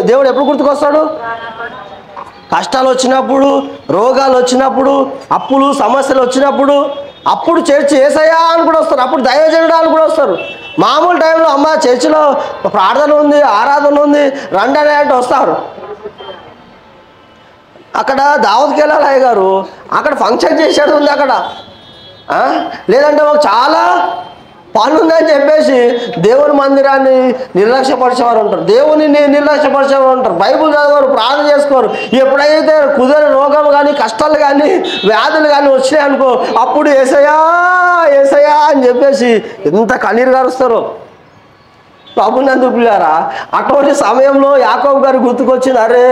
దేవుడు ఎప్పుడు గుర్తుకొస్తాడు? కష్టాలు వచ్చినప్పుడు, రోగాలు వచ్చినప్పుడు, అప్పులు సమస్యలు వచ్చినప్పుడు, అప్పుడు చర్చి యేసయ్యా అని కూడా వస్తారు, అప్పుడు దైవజనుడు అని కూడా వస్తారు. మామూలు టైంలో అమ్మ చర్చిలో ప్రార్థన ఉంది, ఆరాధన ఉంది రండి అంటే వస్తారు. అక్కడ దావత్కి వెళ్ళాలి అయ్య గారు, అక్కడ ఫంక్షన్ చేసేది ఉంది అక్కడ, లేదంటే మాకు చాలా పని ఉందని చెప్పేసి దేవుని మందిరాన్ని నిర్లక్ష్యపరిచేవారు ఉంటారు, దేవుని నిర్లక్ష్యపరిచేవారు ఉంటారు, బైబుల్ చదివారు, ప్రార్థన చేసుకోరు. ఎప్పుడైతే కుదరని రోగం కానీ కష్టాలు కానీ వ్యాధులు కానీ వచ్చినాయి అనుకో అప్పుడు యేసయ్యా యేసయ్యా అని చెప్పేసి ఎంత కన్నీరు గారుస్తారో. ప్రభునందు పిల్లారా, అటువంటి సమయంలో యాకోబు గారు గుర్తుకొచ్చింది, అరే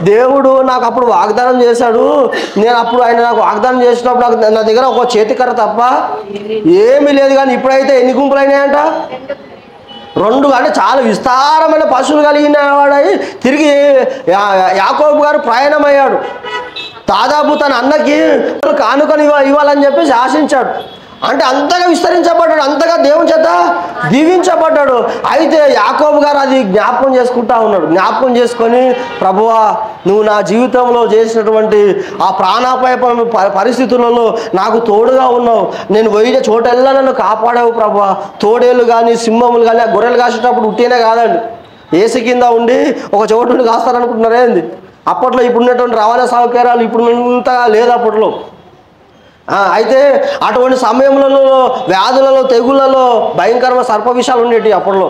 దేవుడు నాకు అప్పుడు వాగ్దానం చేశాడు, నేను అప్పుడు ఆయన నాకు వాగ్దానం చేసినప్పుడు నాకు నా దగ్గర ఒక చేతికర్ర తప్ప ఏమీ లేదు, కానీ ఇప్పుడైతే ఎన్ని గుంపులు అయినాయంట? 2. అంటే చాలా విస్తారమైన పశువులు కలిగిన వాడై తిరిగి యాకోబు గారు ప్రయాణమయ్యాడు. దాదాపు తన అన్నకి కానుకని ఇవ్వాలని చెప్పేసి ఆశించాడు. అంటే అంతగా విస్తరించబడ్డాడు, అంతగా దేవుని చేత దీవించబడ్డాడు. అయితే యాకోబు గారు అది జ్ఞాపకం చేసుకుంటా ఉన్నాడు. జ్ఞాపకం చేసుకొని ప్రభువా నువ్వు నా జీవితంలో చేసినటువంటి ఆ ప్రాణాపాయ పరిస్థితులలో నాకు తోడుగా ఉన్నావు, నేను పోయిన చోటెల్లా నన్ను కాపాడావు ప్రభువా. తోడేళ్ళు కానీ సింహములు కానీ ఆ గొర్రెలు కాసేటప్పుడు ఉట్టినే కాదండి, ఏసి కింద ఉండి ఒక చోటు నుండి కాస్తారనుకుంటున్నారే ఏంది? అప్పట్లో ఇప్పుడున్నటువంటి రవాణా సౌకర్యాలు ఇప్పుడు ఇంతగా లేదు అప్పట్లో. అయితే అటువంటి సమయంలో వ్యాధులలో తెగుళ్ళలో భయంకరమైన సర్ప విషయాలు ఉండేవి అప్పట్లో.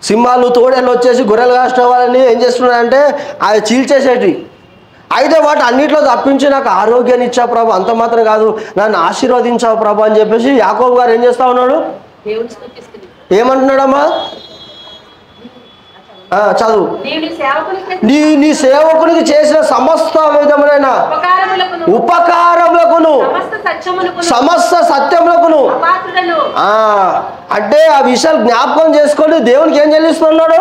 సింహాలు తోడేళ్ళు వచ్చేసి గొర్రెలు కాసిన వాళ్ళని ఏం చేస్తున్నాయంటే అవి చీల్చేసేటి. అయితే వాటి అన్నింటిలో తప్పించి నాకు ఆరోగ్యాన్ని ఇచ్చావు ప్రభు, అంత మాత్రం కాదు నన్ను ఆశీర్వదించావు ప్రభు అని చెప్పేసి యాకోబు గారు ఏం చేస్తా ఉన్నాడు? ఏమంటున్నాడమ్మా? చదువు. నీ సేవకునికి చేసిన సమస్త విధములైన ఉపకారములకును సమస్త సత్యములకును అంటే ఆ విషయాలు జ్ఞాపకం చేసుకొని దేవునికి ఏం చెల్లిస్తున్నాడు?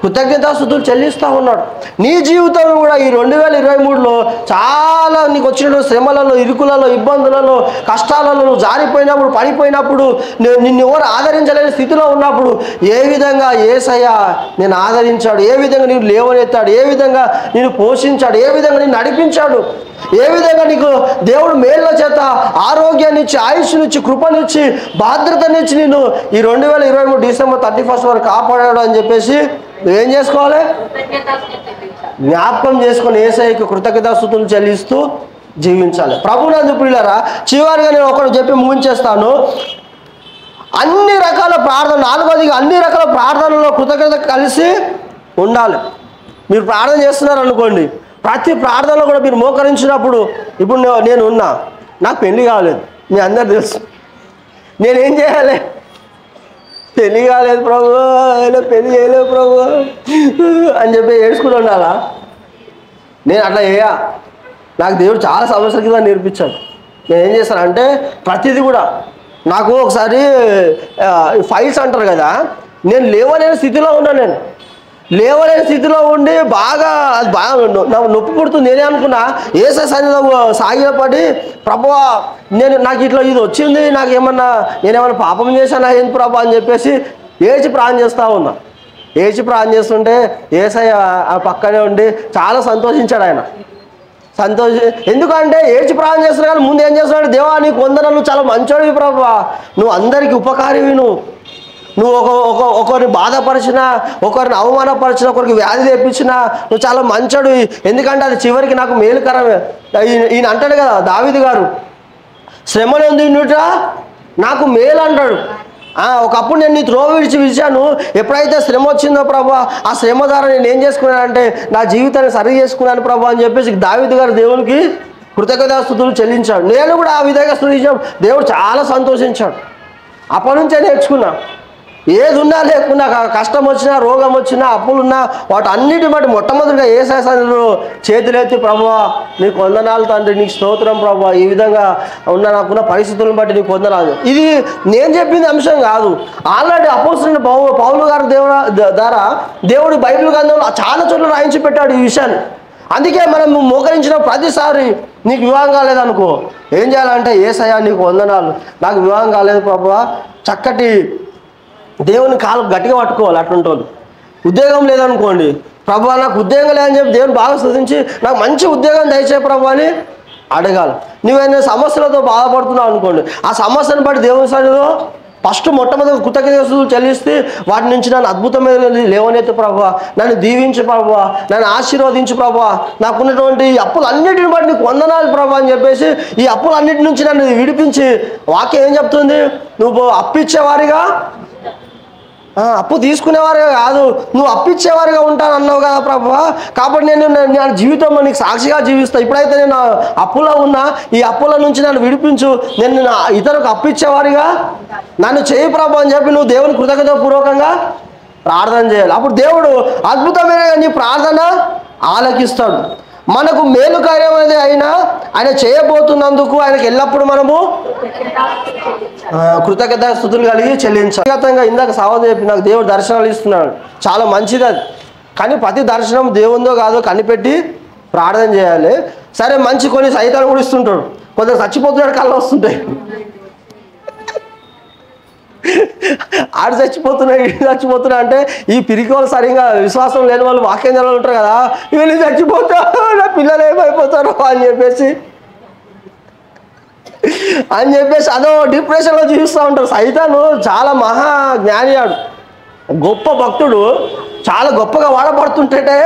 కృతజ్ఞతాస్తుతులు చెల్లిస్తూ ఉన్నాడు. నీ జీవితం కూడా ఈ 2023లో చాలా నీకు వచ్చిన శ్రమలలో, ఇరుకులలో, ఇబ్బందులలో, కష్టాలలో జారిపోయినప్పుడు, పడిపోయినప్పుడు, నిన్ను ఎవరు ఆదరించలేని స్థితిలో ఉన్నప్పుడు ఏ విధంగా యేసయ్య నేను ఆదరించాడు, ఏ విధంగా నేను లేవనెత్తాడు, ఏ విధంగా నేను పోషించాడు, ఏ విధంగా నేను నడిపించాడు, ఏ విధంగా నీకు దేవుడు మేళ్ళ చేత ఆరోగ్యాన్ని ఇచ్చి, ఆయుష్నిచ్చి, కృపనిచ్చి, భద్రతనిచ్చి నేను ఈ 2023 డిసెంబర్ 31 వరకు కాపాడాడు అని చెప్పేసి నువ్వేం చేసుకోవాలి? జ్ఞాపకం చేసుకొని యేసయ్యకు కృతజ్ఞతాస్తుతులు చెల్లిస్తూ జీవించాలి. ప్రభునందు ప్రియులారా, చివరిగా నేను ఒకటి చెప్పి ముగించేస్తాను. అన్ని రకాల ప్రార్థన, 4వదిగా అన్ని రకాల ప్రార్థనలో కృతజ్ఞత కలిసి ఉండాలి. మీరు ప్రార్థన చేస్తున్నారు అనుకోండి, ప్రతి ప్రార్థనలో కూడా మీరు మోకరించినప్పుడు, ఇప్పుడు నేను ఉన్నా, నాకు పెళ్లి కాలేదు, మీ అందరు తెలుసు, నేనేం చేయాలి? పెళ్లి కాలేదు ప్రభు, పెళ్లి చేయలేదు ప్రభు అని చెప్పి ఏడ్చుకుంటూ ఉండాలా? నేను అట్లా నాకు దేవుడు చాలా సంవత్సరాల కింద నేర్పించాడు. నేను ఏం చేస్తానంటే ప్రతిదీ కూడా నాకు ఒకసారి ఫైల్స్ అంటారు కదా, నేను లేవలేని స్థితిలో ఉన్నాను. నేను లేవలేని స్థితిలో ఉండి బాగా నాకు నొప్పి పుడుతుంది. నేనే అనుకున్నా యేసయ్య సన్నిధిలో సాగిలపడి ప్రభువా నాకు ఇట్లా ఇది వచ్చింది, నేనేమన్నా పాపం చేశానా ఏంటి ప్రభు అని చెప్పేసి ఏడ్చి ప్రార్థన చేస్తూ ఉన్నా. ఏడ్చి ప్రార్థన చేస్తుంటే యేసయ్య ఆ పక్కనే ఉండి చాలా సంతోషించాడు. ఆయన ఎందుకంటే ఏడ్చి ప్రార్థన చేస్తున్నాడు కానీ ముందు ఏం చేస్తున్నాడు? దేవా నీకు వందనాలు, చాలా మంచోడివి ప్రభువా, నువ్వు అందరికీ ఉపకారివి, నువ్వు ఒకరిని బాధపరిచినా, ఒకరిని అవమానపరిచినా, ఒకరికి వ్యాధి తెప్పించినా నువ్వు చాలా మంచోడు, ఎందుకంటే అది చివరికి నాకు మేలుకరమే. ఈయన అంటాడు కదా దావీదు గారు, శ్రమనందు ఉండుట నాకు మేలు అంటాడు. ఒకప్పుడు నేను నీ త్రోవ విడిచాను, ఎప్పుడైతే శ్రమ వచ్చిందో ప్రభా, ఆ శ్రమ ద్వారా నేను ఏం చేసుకున్నానంటే నా జీవితాన్ని సరి చేసుకున్నాను ప్రభా అని చెప్పేసి దావీదు గారు దేవునికి కృతజ్ఞతాస్తుతులు చెల్లించాడు. నేను కూడా ఆ విధంగా స్తుతించాడు. దేవుడు చాలా సంతోషించాడు. అప్పటి నుంచే నేర్చుకున్నా, ఏది ఉన్నా లేకున్నా, కష్టం వచ్చినా, రోగం వచ్చినా, అప్పులున్నా, వాటి అన్నిటి బట్టి మొట్టమొదటిగా యేసయ్య సన్నిధిలో చేతులెత్తి ప్రభువా నీకు వందనాలు తండ్రి, నీకు స్తోత్రం ప్రభువా, ఈ విధంగా నాకున్న పరిస్థితులను బట్టి నీకు వందనాలు. ఇది నేను చెప్పింది అంశం కాదు. ఆల్రెడీ అపోస్తలుడైన పౌలు గారి ద్వారా దేవుడు బైబిల్ గ్రంథంలో చాలా చోట్ల రాయించి పెట్టాడు ఈ విషయాన్ని. అందుకే మనం మోకరించిన ప్రతిసారి నీకు వివాహం కాలేదనుకో, ఏం చేయాలంటే యేసయ్య నీకు వందనాలు, నాకు వివాహం కాలేదు ప్రభువా, చక్కటి దేవుని కాలు గట్టిగా పట్టుకోవాలి. అటువంటి వాళ్ళు ఉద్యోగం లేదనుకోండి, ప్రభువా నాకు ఉద్యోగం లేదని చెప్పి దేవుని బాగా స్తుతించి నాకు మంచి ఉద్యోగం దయచే ప్రభు అని అడగాలి. నువ్వేమైనా సమస్యలతో బాధపడుతున్నావు అనుకోండి, ఆ సమస్యను బట్టి దేవుని సన్నిధిలో ఫస్ట్ మొట్టమొదటి కృతజ్ఞతలు చెల్లిస్తే వాటి నుంచి నన్ను అద్భుతమైన లేవనెత్తు ప్రభువా, నన్ను దీవించు ప్రభువా, నన్ను ఆశీర్వదించు ప్రభువా, నాకున్నటువంటి అప్పులన్నిటిని బట్టి నీకు వందనాలు ప్రభువా అని చెప్పేసి ఈ అప్పులన్నిటి నుంచి నన్ను విడిపించి, వాక్యం ఏం చెప్తుంది, నువ్వు అప్పిచ్చేవారిగా అప్పు తీసుకునేవారుగా కాదు, నువ్వు అప్పిచ్చేవారుగా ఉంటాను అన్నావు కదా ప్రభువా, కాబట్టి నేను జీవితంలో నీకు సాక్షిగా జీవిస్తాను. ఇప్పుడైతే నేను అప్పులో ఉన్నా, ఈ అప్పుల నుంచి నన్ను విడిపించు, నేను ఇతరులకు అప్పిచ్చేవారిగా నన్ను చేయి ప్రభు అని చెప్పి నువ్వు దేవుని కృతజ్ఞతాపూర్వకంగా ప్రార్థన చేయాలి. అప్పుడు దేవుడు అద్భుతమైన నీ ప్రార్థన ఆలకిస్తాడు. మనకు మేలు కార్యమైనది అయినా ఆయన చేయబోతున్నందుకు ఆయనకు ఎల్లప్పుడూ మనము కృతజ్ఞతాస్తుతులు కలిగి చెల్లించాలి. వ్యక్తిగతంగా ఇందాక సావధ చెప్పి నాకు దేవుడు దర్శనాలు ఇస్తున్నాడు, చాలా మంచిది అది. కానీ ప్రతి దర్శనం దేవుందో కాదో కనిపెట్టి ప్రార్థన చేయాలి. సరే మంచి కొన్ని సైతాలు కూడా ఇస్తుంటాడు, కొందరు చచ్చిపోతున్నాడు కళ్ళు వస్తుంటాయి, ఆడు చచ్చిపోతున్నాయి ఇటు చచ్చిపోతున్నా అంటే ఈ పిరికి వాళ్ళు సరిగా విశ్వాసం లేని వాళ్ళు వాక్యం జనాలు ఉంటారు కదా, వీళ్ళు చచ్చిపోతా నా పిల్లలు ఏమైపోతారు అని చెప్పేసి అదో డిప్రెషన్లో జీవిస్తూ ఉంటారు. సైతాను చాలా మహా జ్ఞానియాడు, గొప్ప భక్తుడు, చాలా గొప్పగా వాడబడుతుంటే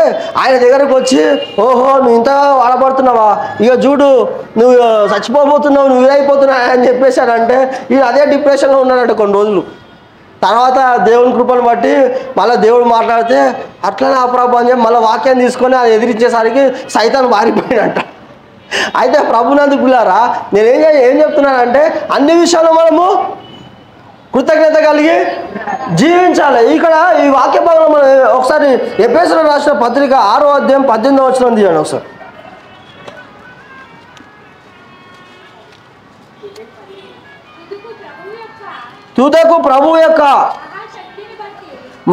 ఆయన దగ్గరకు వచ్చి ఓహో నువ్వు ఇంతగా వాడబడుతున్నావా, ఇక చూడు నువ్వు చచ్చిపోబోతున్నావు, నువ్వు ఇదైపోతున్నావు అని చెప్పేశాడంటే ఈయన అదే డిప్రెషన్లో ఉన్నాడంట కొన్ని రోజులు. తర్వాత దేవుని కృపను బట్టి మళ్ళీ దేవుడు మాట్లాడితే అట్లనే అప్రభు అని చెప్పి మళ్ళీ వాక్యాన్ని తీసుకొని అది ఎదిరించేసరికి సైతాను మారిపోయినట్ట. అయితే ప్రభునందు పిల్లారా, ఏం చెప్తున్నానంటే అన్ని విషయాల్లో మనము కృతజ్ఞత కలిగి జీవించాలి. ఇక్కడ ఈ వాక్య భాగంలో మనం ఒకసారి ఎఫెసీయులకు రాసిన పత్రిక 6వ అధ్యాయం 18వ వచనం తీయండి ఒకసారి. తుదకు ప్రభు యొక్క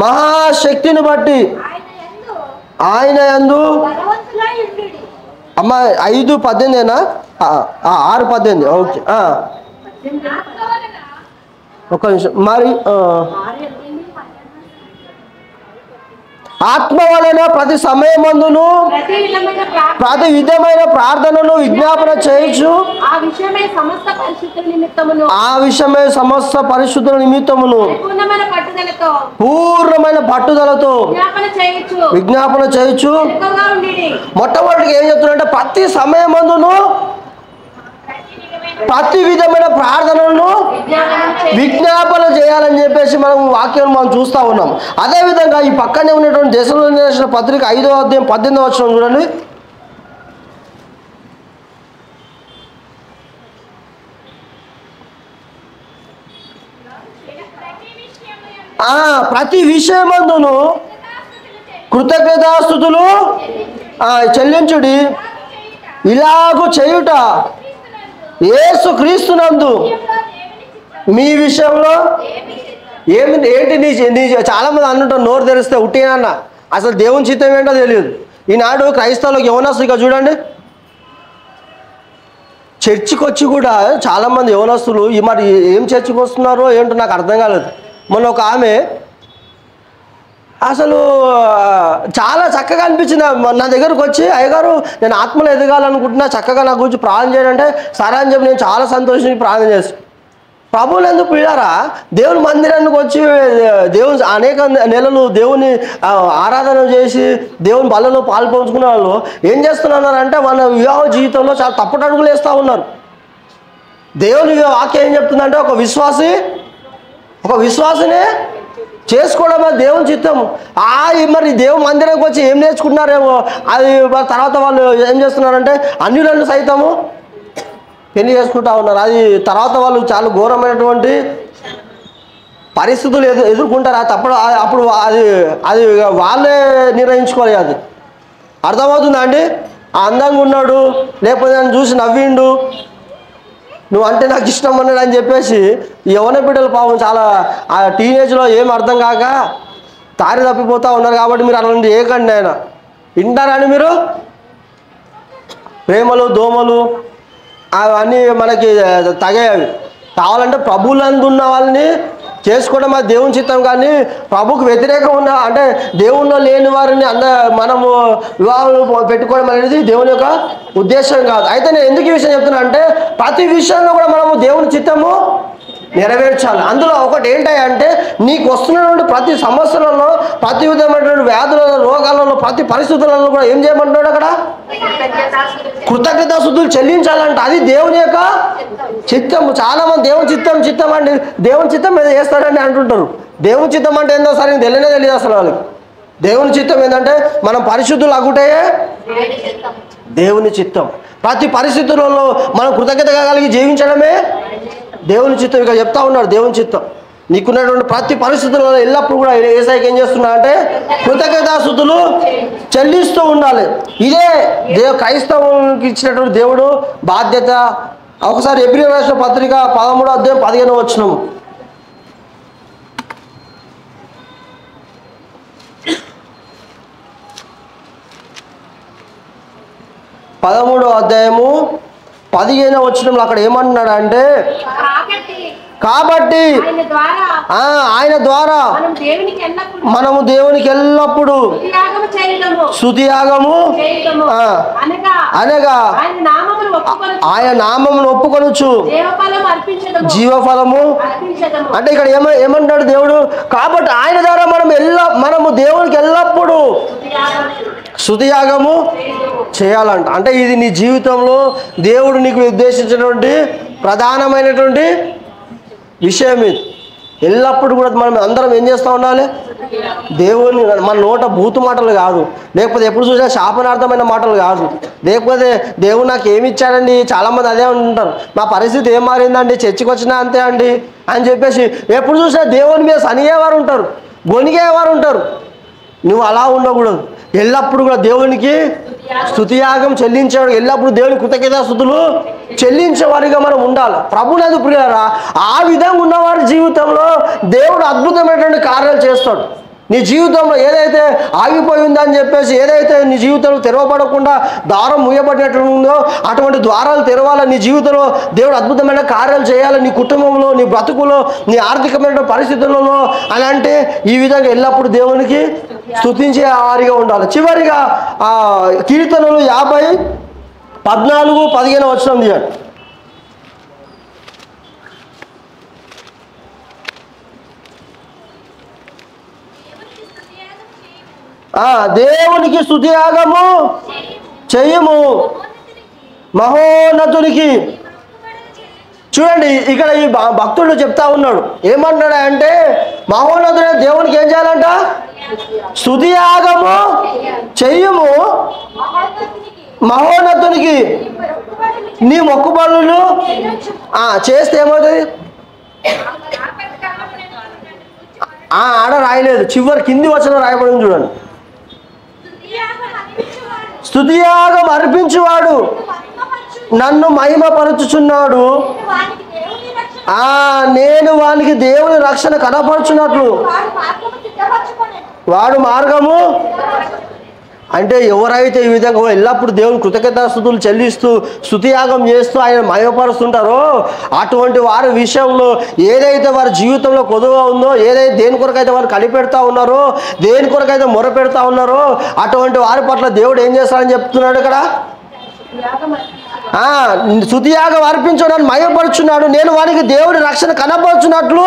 మహాశక్తిని బట్టి ఆయన యందు అమ్మ 5:18 6:18 ఓకే ఒక నిమిషం. మరి ఆత్మ వలన ప్రతి సమయమందును ప్రతి విధమైన ప్రార్థనను విజ్ఞాపన చేయొచ్చు, ఆ విషయమై సమస్త పరిశుద్ధుల నిమిత్తమును పూర్ణమైన పట్టుదలతో విజ్ఞాపన చేయొచ్చు. మొట్టమొదటిగా ఏం చెప్తున్నారంటే ప్రతి సమయమందును ప్రతి విధమైన ప్రార్థనలను విజ్ఞాపన చేయాలని చెప్పేసి మనం చూస్తూ ఉన్నాం. అదేవిధంగా ఈ పక్కనే ఉన్నటువంటి దశలోని రాసిన పత్రిక 5వ అధ్యాయం 18వ వచనం చూడండి. ప్రతి విషయమందును కృతజ్ఞతాస్తుతులు చెల్లించుడి, ఇలాగూ చేయుట యేసు క్రీస్తునందు మీ విషయంలో ఏంటి నీ చాలామంది అంటుంటారు నోరు తెరిస్తే ఉట్టినా అసలు దేవుని చిత్తం ఏంటో తెలియదు. ఈనాడు క్రైస్తవులకు యవనస్తులు ఇక చూడండి, చర్చికి వచ్చి కూడా చాలామంది యవనస్తులు మరి ఏం చర్చికి వస్తున్నారో ఏంటో నాకు అర్థం కాలేదు. మొన్న ఒక ఆమె అసలు చాలా చక్కగా అనిపించింది నా దగ్గరకు వచ్చి, అయ్యగారు నేను ఆత్మలో ఎదగాలనుకుంటున్నా, చక్కగా నా గురించి ప్రార్థన చేయాలంటే సరే అని చెప్పి నేను చాలా సంతోషించి ప్రార్థన చేస్తాను. ప్రభువులు ఎందుకు పిల్లారా, దేవుని మందిరానికి వచ్చి దేవుని అనేక నెలలు దేవుని ఆరాధన చేసి దేవుని బలలో పాలు పంచుకునే వాళ్ళు ఏం చేస్తున్నారంటే మన వివాహ జీవితంలో చాలా తప్పుడు అడుగులు వేస్తూ ఉన్నారు. దేవుని వాక్యం ఏం చెప్తుందంటే ఒక విశ్వాసనే చేసుకోవడం అది దేవుని చిత్తము. మరి దేవుని మందిరంకి వచ్చి ఏం నేర్చుకుంటున్నారేమో అది తర్వాత వాళ్ళు ఏం చేస్తున్నారంటే అన్యులను సైతము పెళ్లి చేసుకుంటా ఉన్నారు. అది తర్వాత వాళ్ళు చాలా ఘోరమైనటువంటి పరిస్థితులు ఎదుర్కొంటారు. అది అప్పుడు అది వాళ్ళే నిర్ణయించుకోవాలి. అది అర్థమవుతుందా అండి? అందంగా ఉన్నాడు, లేకపోతే నన్ను చూసి నవ్విండు, నువ్వు అంటే నాకు ఇష్టం అన్నాడు అని చెప్పేసి యవ్వన బిడ్డలు పాపం చాలా ఆ టీనేజ్లో ఏం అర్థం కాక తారి తప్పిపోతూ ఉన్నారు. కాబట్టి మీరు అలాంటి ఏకండి ఆయన వింటారని మీరు ప్రేమలు దోమలు అవన్నీ మనకి తగేవి. కావాలంటే ప్రభువులందు ఉన్న వాళ్ళని చేసుకోవడం అది దేవుని చిత్తం. కానీ ప్రభుకు వ్యతిరేకం ఉన్న అంటే దేవుణ్ణి లేని వారిని మనము వివాహాలు పెట్టుకోవడం అనేది దేవుని యొక్క ఉద్దేశం కాదు. అయితే నేను ఎందుకు ఈ విషయం చెప్తున్నా అంటే ప్రతి విషయంలో కూడా మనము దేవుని చిత్తము నెరవేర్చాలి. అందులో ఒకటి ఏంటంటే నీకు వస్తున్నటువంటి ప్రతి సమస్యలలో, ప్రతి విధమైనటువంటి వ్యాధులలో, రోగాలలో, ప్రతి పరిస్థితులలో కూడా ఏం చేయమంటున్నాడు అక్కడ? కృతజ్ఞతాస్తుతులు చెల్లించాలంట. అది దేవుని యొక్క చిత్తము. చాలా మంది దేవుని చిత్తం అండి, దేవుని చిత్తం ఏదో చేస్తాడని అంటుంటారు. దేవుని చిత్తం అంటే ఏందో సరే తెలియదు అసలు వాళ్ళకి. దేవుని చిత్తం ఏంటంటే మనం పరిశుద్ధులు అగుటే దేవుని చిత్తం. ప్రతి పరిస్థితులలో మనం కృతజ్ఞతగా కలిగి జీవించడమే దేవుని చిత్తం. ఇక చెప్తా ఉన్నాడు దేవుని చిత్తం నీకున్నటువంటి ప్రతి పరిస్థితులలో ఎల్లప్పుడూ కూడా యేసయ్యకి ఏం చేస్తున్నా అంటే కృతజ్ఞతాస్తుతులు చెల్లిస్తూ ఉండాలి. ఇదే క్రైస్తవునికి ఇచ్చినటువంటి దేవుడు బాధ్యత. ఒకసారి ఎబ్రియు రాసిన పత్రిక 13వ అధ్యాయం 15వ వచనం. 13వ అధ్యాయము 15వ వచనంలో అక్కడ ఏమంటున్నాడు అంటే కాబట్టి ఆయన ద్వారా మనము దేవునికి ఎల్లప్పుడు స్తుతియాగము అనగా ఆయన నామమును ఒప్పుకొనుచు జీవఫలము అంటే ఇక్కడ ఏమంటాడు దేవుడు? కాబట్టి ఆయన ద్వారా మనము దేవునికి ఎల్లప్పుడు స్తుతియాగము చేయాలంట. అంటే ఇది నీ జీవితంలో దేవుడు నీకు ఉద్దేశించినటువంటి ప్రధానమైనటువంటి విషయం. ఇది ఎల్లప్పుడు కూడా మనం అందరం ఏం చేస్తూ ఉండాలి? దేవుని మన నోట బూతు మాటలు కాదు, లేకపోతే ఎప్పుడు చూసినా శాపనార్థమైన మాటలు కాదు, లేకపోతే దేవుడు నాకు ఏమి ఇచ్చాడండి. చాలామంది అదే ఉంటారు, మా పరిస్థితి ఏం మారిందండి, చర్చికి వచ్చినా అంతే అండి అని చెప్పేసి ఎప్పుడు చూసినా దేవుని మీద సనిగేవారు ఉంటారు, గొనిగేవారు ఉంటారు. నువ్వు అలా ఉండకూడదు. ఎల్లప్పుడు కూడా దేవునికి స్తుతియాగం చెల్లించేవాడు, ఎల్లప్పుడు దేవుని కృతజ్ఞతాస్తుతులు చెల్లించేవారిగా మనం ఉండాలి. ప్రభునందు ప్రియులారా, ఆ విధంగా ఉన్నవారి జీవితంలో దేవుడు అద్భుతమైనటువంటి కార్యాలు చేస్తాడు. నీ జీవితంలో ఏదైతే ఆగిపోయిందని చెప్పేసి, ఏదైతే నీ జీవితంలో తెరవబడకుండా ద్వారం మూయబడినట్టు ఉందో అటువంటి ద్వారాలు తెరవాలని, నీ జీవితంలో దేవుడు అద్భుతమైన కార్యాలు చేయాలి. నీ కుటుంబంలో, నీ బ్రతుకులో, నీ ఆర్థికమైన పరిస్థితులలో అని అంటే ఈ విధంగా ఎల్లప్పుడూ దేవునికి స్తుతించే వారిగా ఉండాలి. చివరిగా కీర్తనలు 50:14-15 వచనం తీయండి. దేవునికి స్తుతియాగము చెయ్యము మహోన్నతునికి. చూడండి ఇక్కడ ఈ భక్తుడు చెప్తా ఉన్నాడు, ఏమన్నాడు అంటే మహోన్నతుడే దేవునికి ఏం చేయాలంట? స్తుతియాగము చెయ్యము మహోన్నతునికి. నీ మొక్కుబడులు చేస్తే ఏమవుతుంది? ఆడ రాయలేదు, చివరి కింది వచనం రాయబడింది చూడండి. స్తుతియాగం అర్పించువాడు నన్ను మహిమపరచుచున్నాడు, నేను వానికి దేవుని రక్షణ కనపరుచున్నట్లు వాడు మార్గము. అంటే ఎవరైతే ఈ విధంగా ఎల్లప్పుడు దేవుని కృతజ్ఞతాస్తుతులు చెల్లిస్తూ స్తుతియాగం చేస్తూ ఆయన మహిమపరుస్తుంటారో అటువంటి వారి విషయంలో ఏదైతే వారి జీవితంలో కొదువగా ఉందో, ఏదైతే దేని కొరకైతే వారు కనిపెడతా ఉన్నారో, దేని కొరకైతే మొరపెడతా ఉన్నారో అటువంటి వారి పట్ల దేవుడు ఏం చేస్తాడని చెప్తున్నాడు ఇక్కడ. స్తుతియాగం అర్పించడానికి మహిమపరుచున్నాడు, నేను వానికి దేవుడి రక్షణ కనపరుచున్నట్లు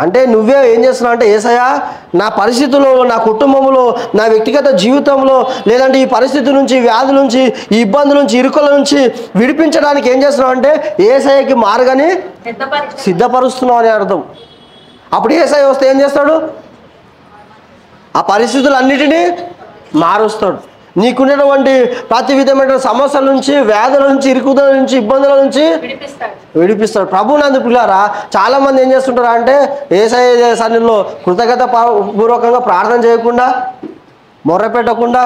అంటే నువ్వే ఏం చేస్తున్నావు అంటే, యేసయ్యా నా పరిస్థితుల్లో, నా కుటుంబంలో, నా వ్యక్తిగత జీవితంలో, లేదంటే ఈ పరిస్థితి నుంచి, వ్యాధుల నుంచి, ఈ ఇబ్బందుల నుంచి, ఇరుకుల నుంచి విడిపించడానికి ఏం చేస్తున్నావు అంటే యేసయ్యకి మార్గాన్ని సిద్ధపరుస్తున్నావు అని అర్థం. అప్పుడు యేసయ్య వస్తే ఏం చేస్తాడు? ఆ పరిస్థితులన్నిటినీ మారుస్తాడు. నీకున్నటువంటి ప్రతి విధమైన సమస్యల నుంచి, వ్యాధుల నుంచి, ఇరుకుల నుంచి, ఇబ్బందుల నుంచి విడిపిస్తాడు. ప్రభునందు పిల్లారా, చాలామంది ఏం చేస్తుంటారు అంటే యేసయ్య సన్నిధిలో కృతజ్ఞత పూర్వకంగా ప్రార్థన చేయకుండా, మొర్ర పెట్టకుండా,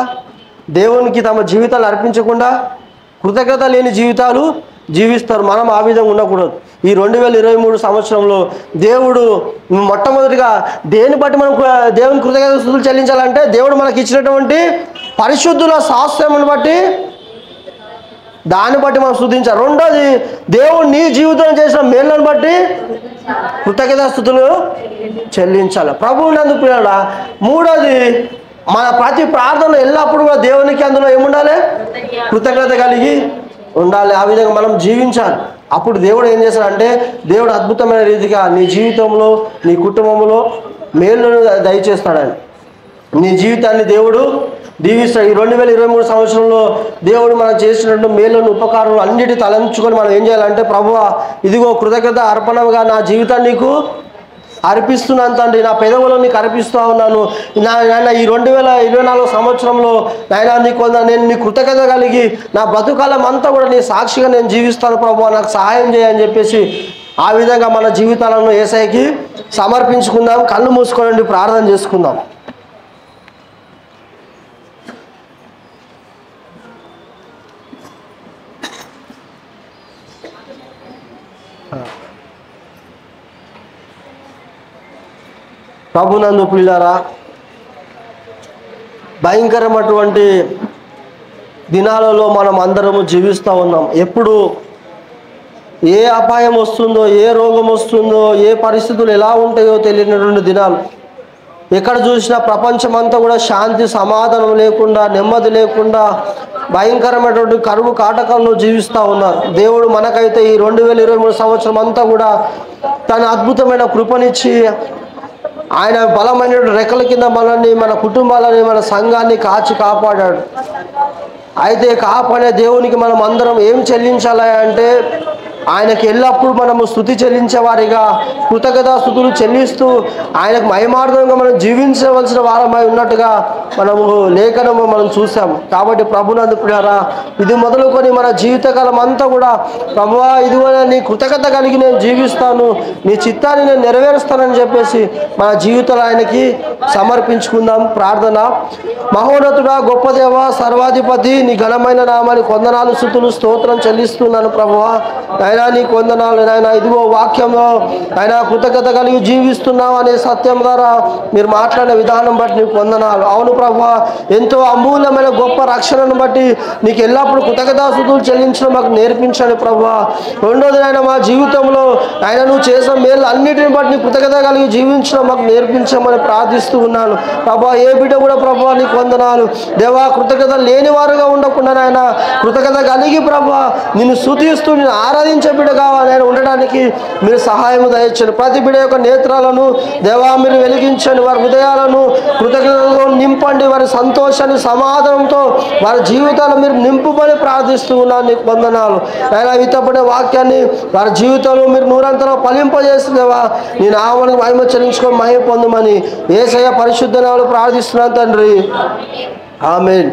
దేవునికి తమ జీవితాలు అర్పించకుండా, కృతజ్ఞత లేని జీవితాలు జీవిస్తారు. మనం ఆ విధంగా ఉండకూడదు. ఈ 2023 సంవత్సరంలో దేవుడు మొట్టమొదటిగా దేని బట్టి మనం దేవుని కృతజ్ఞతలు చెల్లించాలంటే, దేవుడు మనకి ఇచ్చినటువంటి పరిశుద్ధుల స్వాస్థ్యమును బట్టి, దాన్ని బట్టి మనం స్తుతించాలి. రెండోది, దేవుడు నీ జీవితంలో చేసిన మేళ్ళను బట్టి కృతజ్ఞతాస్తుతులు చెల్లించాలి. ప్రభువు నందు పిల్లల. మూడోది, మన ప్రతి ప్రార్థన ఎల్లప్పుడూ కూడా దేవునికి అందులో ఏముండాలి? కృతజ్ఞత కలిగి ఉండాలి. ఆ విధంగా మనం జీవించాలి. అప్పుడు దేవుడు ఏం చేస్తాడంటే, దేవుడు అద్భుతమైన రీతిగా నీ జీవితంలో, నీ కుటుంబంలో మేలును దయచేస్తాడని, నీ జీవితాన్ని దేవుడు దీవిస్తాడు. ఈ 2023 సంవత్సరంలో దేవుడు మనం చేసినట్టు మేలును, ఉపకారం అన్నిటి తలంచుకొని మనం ఏం చేయాలంటే, ప్రభువా ఇదిగో కృతజ్ఞత అర్పణగా నా జీవితాన్ని నీకు అర్పిస్తున్నాను తండ్రి, నా పెదవులను నీకు అర్పిస్తూ ఉన్నాను నాయన. ఈ 2024 సంవత్సరంలో నాయన నేను నీ కృతజ్ఞత కలిగి నా బ్రతుకాలం అంతా కూడా నీ సాక్షిగా నేను జీవిస్తాను ప్రభువా, నాకు సహాయం చేయని చెప్పేసి ఆ విధంగా మన జీవితాలను యేసయ్యకి సమర్పించుకుందాం. కళ్ళు మూసుకోండి, ప్రార్థన చేసుకుందాం. ప్రభునందు పిల్లారా, భయంకరమైనటువంటి దినాలలో మనం అందరము జీవిస్తూ ఉన్నాం. ఎప్పుడు ఏ అపాయం వస్తుందో, ఏ రోగం వస్తుందో, ఏ పరిస్థితులు ఎలా ఉంటాయో తెలియనటువంటి దినాలు. ఎక్కడ చూసినా ప్రపంచం అంతా కూడా శాంతి సమాధానం లేకుండా, నెమ్మది లేకుండా, భయంకరమైనటువంటి కరువు కాటకాలను జీవిస్తూ ఉన్నారు. దేవుడు మనకైతే ఈ 2023 సంవత్సరం అంతా కూడా తన అద్భుతమైన కృపనిచ్చి, ఆయన బలమైన రెక్కల కింద మనల్ని, మన కుటుంబాలని, మన సంఘాన్ని కాచి కాపాడాడు. అయితే కాపాడే దేవునికి మనం అందరం ఏం చెల్లించాలి అంటే, ఆయనకి ఎల్లప్పుడూ మనము స్తుతి చెల్లించేవారిగా, కృతజ్ఞతాస్తుతులు చెల్లిస్తూ ఆయనకు మహిమార్థంగా మనం జీవించవలసిన వారమై ఉన్నట్టుగా మనము లేఖనము మనం చూసాము. కాబట్టి ప్రభునందు ప్రియారా, ఇది మొదలుకొని మన జీవితకాలం అంతా కూడా ప్రభువా ఇదిగో నీ కృతజ్ఞత కలిగి నేను జీవిస్తాను, నీ చిత్తాన్ని నేను నెరవేరుస్తానని చెప్పేసి మన జీవితాలు ఆయనకి సమర్పించుకుందాం. ప్రార్థన. మహోన్నతుడా, గొప్ప దేవ, సర్వాధిపతి, నీ ఘనమైన నామానికి వందనాలు, స్తుతులు, స్తోత్రం చెల్లిస్తున్నాను ప్రభువా. అయినా నీకు వందనాలు నాయన. ఇదిగో వాక్యంలో ఆయన కృతజ్ఞత కలిగి జీవిస్తున్నావు అనే సత్యం ద్వారా మీరు మాట్లాడిన విధానం బట్టి నీకు వందనాలు. అవును ప్రభువా, ఎంతో అమూల్యమైన గొప్ప రక్షణను బట్టి నీకు ఎల్లప్పుడూ కృతజ్ఞతాస్తుతులు చెల్లించడం మాకు నేర్పించండి ప్రభువా. రెండోది ఆయన మా జీవితంలో ఆయన నువ్వు చేసిన మేలు అన్నిటిని బట్టి నీ కృతజ్ఞత కలిగి జీవించడం మాకు నేర్పించమని ప్రార్థిస్తూ ఉన్నాను ప్రభువా. ఏ బిడ్డ కూడా ప్రభువా నీకు వందనాలు దేవా, కృతజ్ఞత లేని వారుగా ఉండకుండా నాయన కృతజ్ఞత కలిగి ప్రభువా నిన్ను స్తుతిస్తూ నిన్ను ఆరాధించే బిడ్డగా నేను ఉండడానికి మీరు సహాయం దయచండి. ప్రతి బిడ్డ యొక్క నేత్రాలను దేవా మీరు వెలిగించండి, వారి హృదయాలను కృతజ్ఞతతో నింపండి, వారి సంతోషాన్ని సమాధానంతో వారి జీవితాలు మీరు నింపుమని ప్రార్థిస్తూ ఉన్నాను. నీకు వందనాలు ఆయన. విత్తపడే వాక్యాన్ని వారి జీవితంలో మీరు నూరంతరం ఫలింపజేస్తుందేవా, నీ నామానికి మహిమ చెల్లించుకొని మహిమ పొందమని యేసయ్య పరిశుద్ధ నామములో ప్రార్థిస్తున్నాను తండ్రి. ఆమేన్.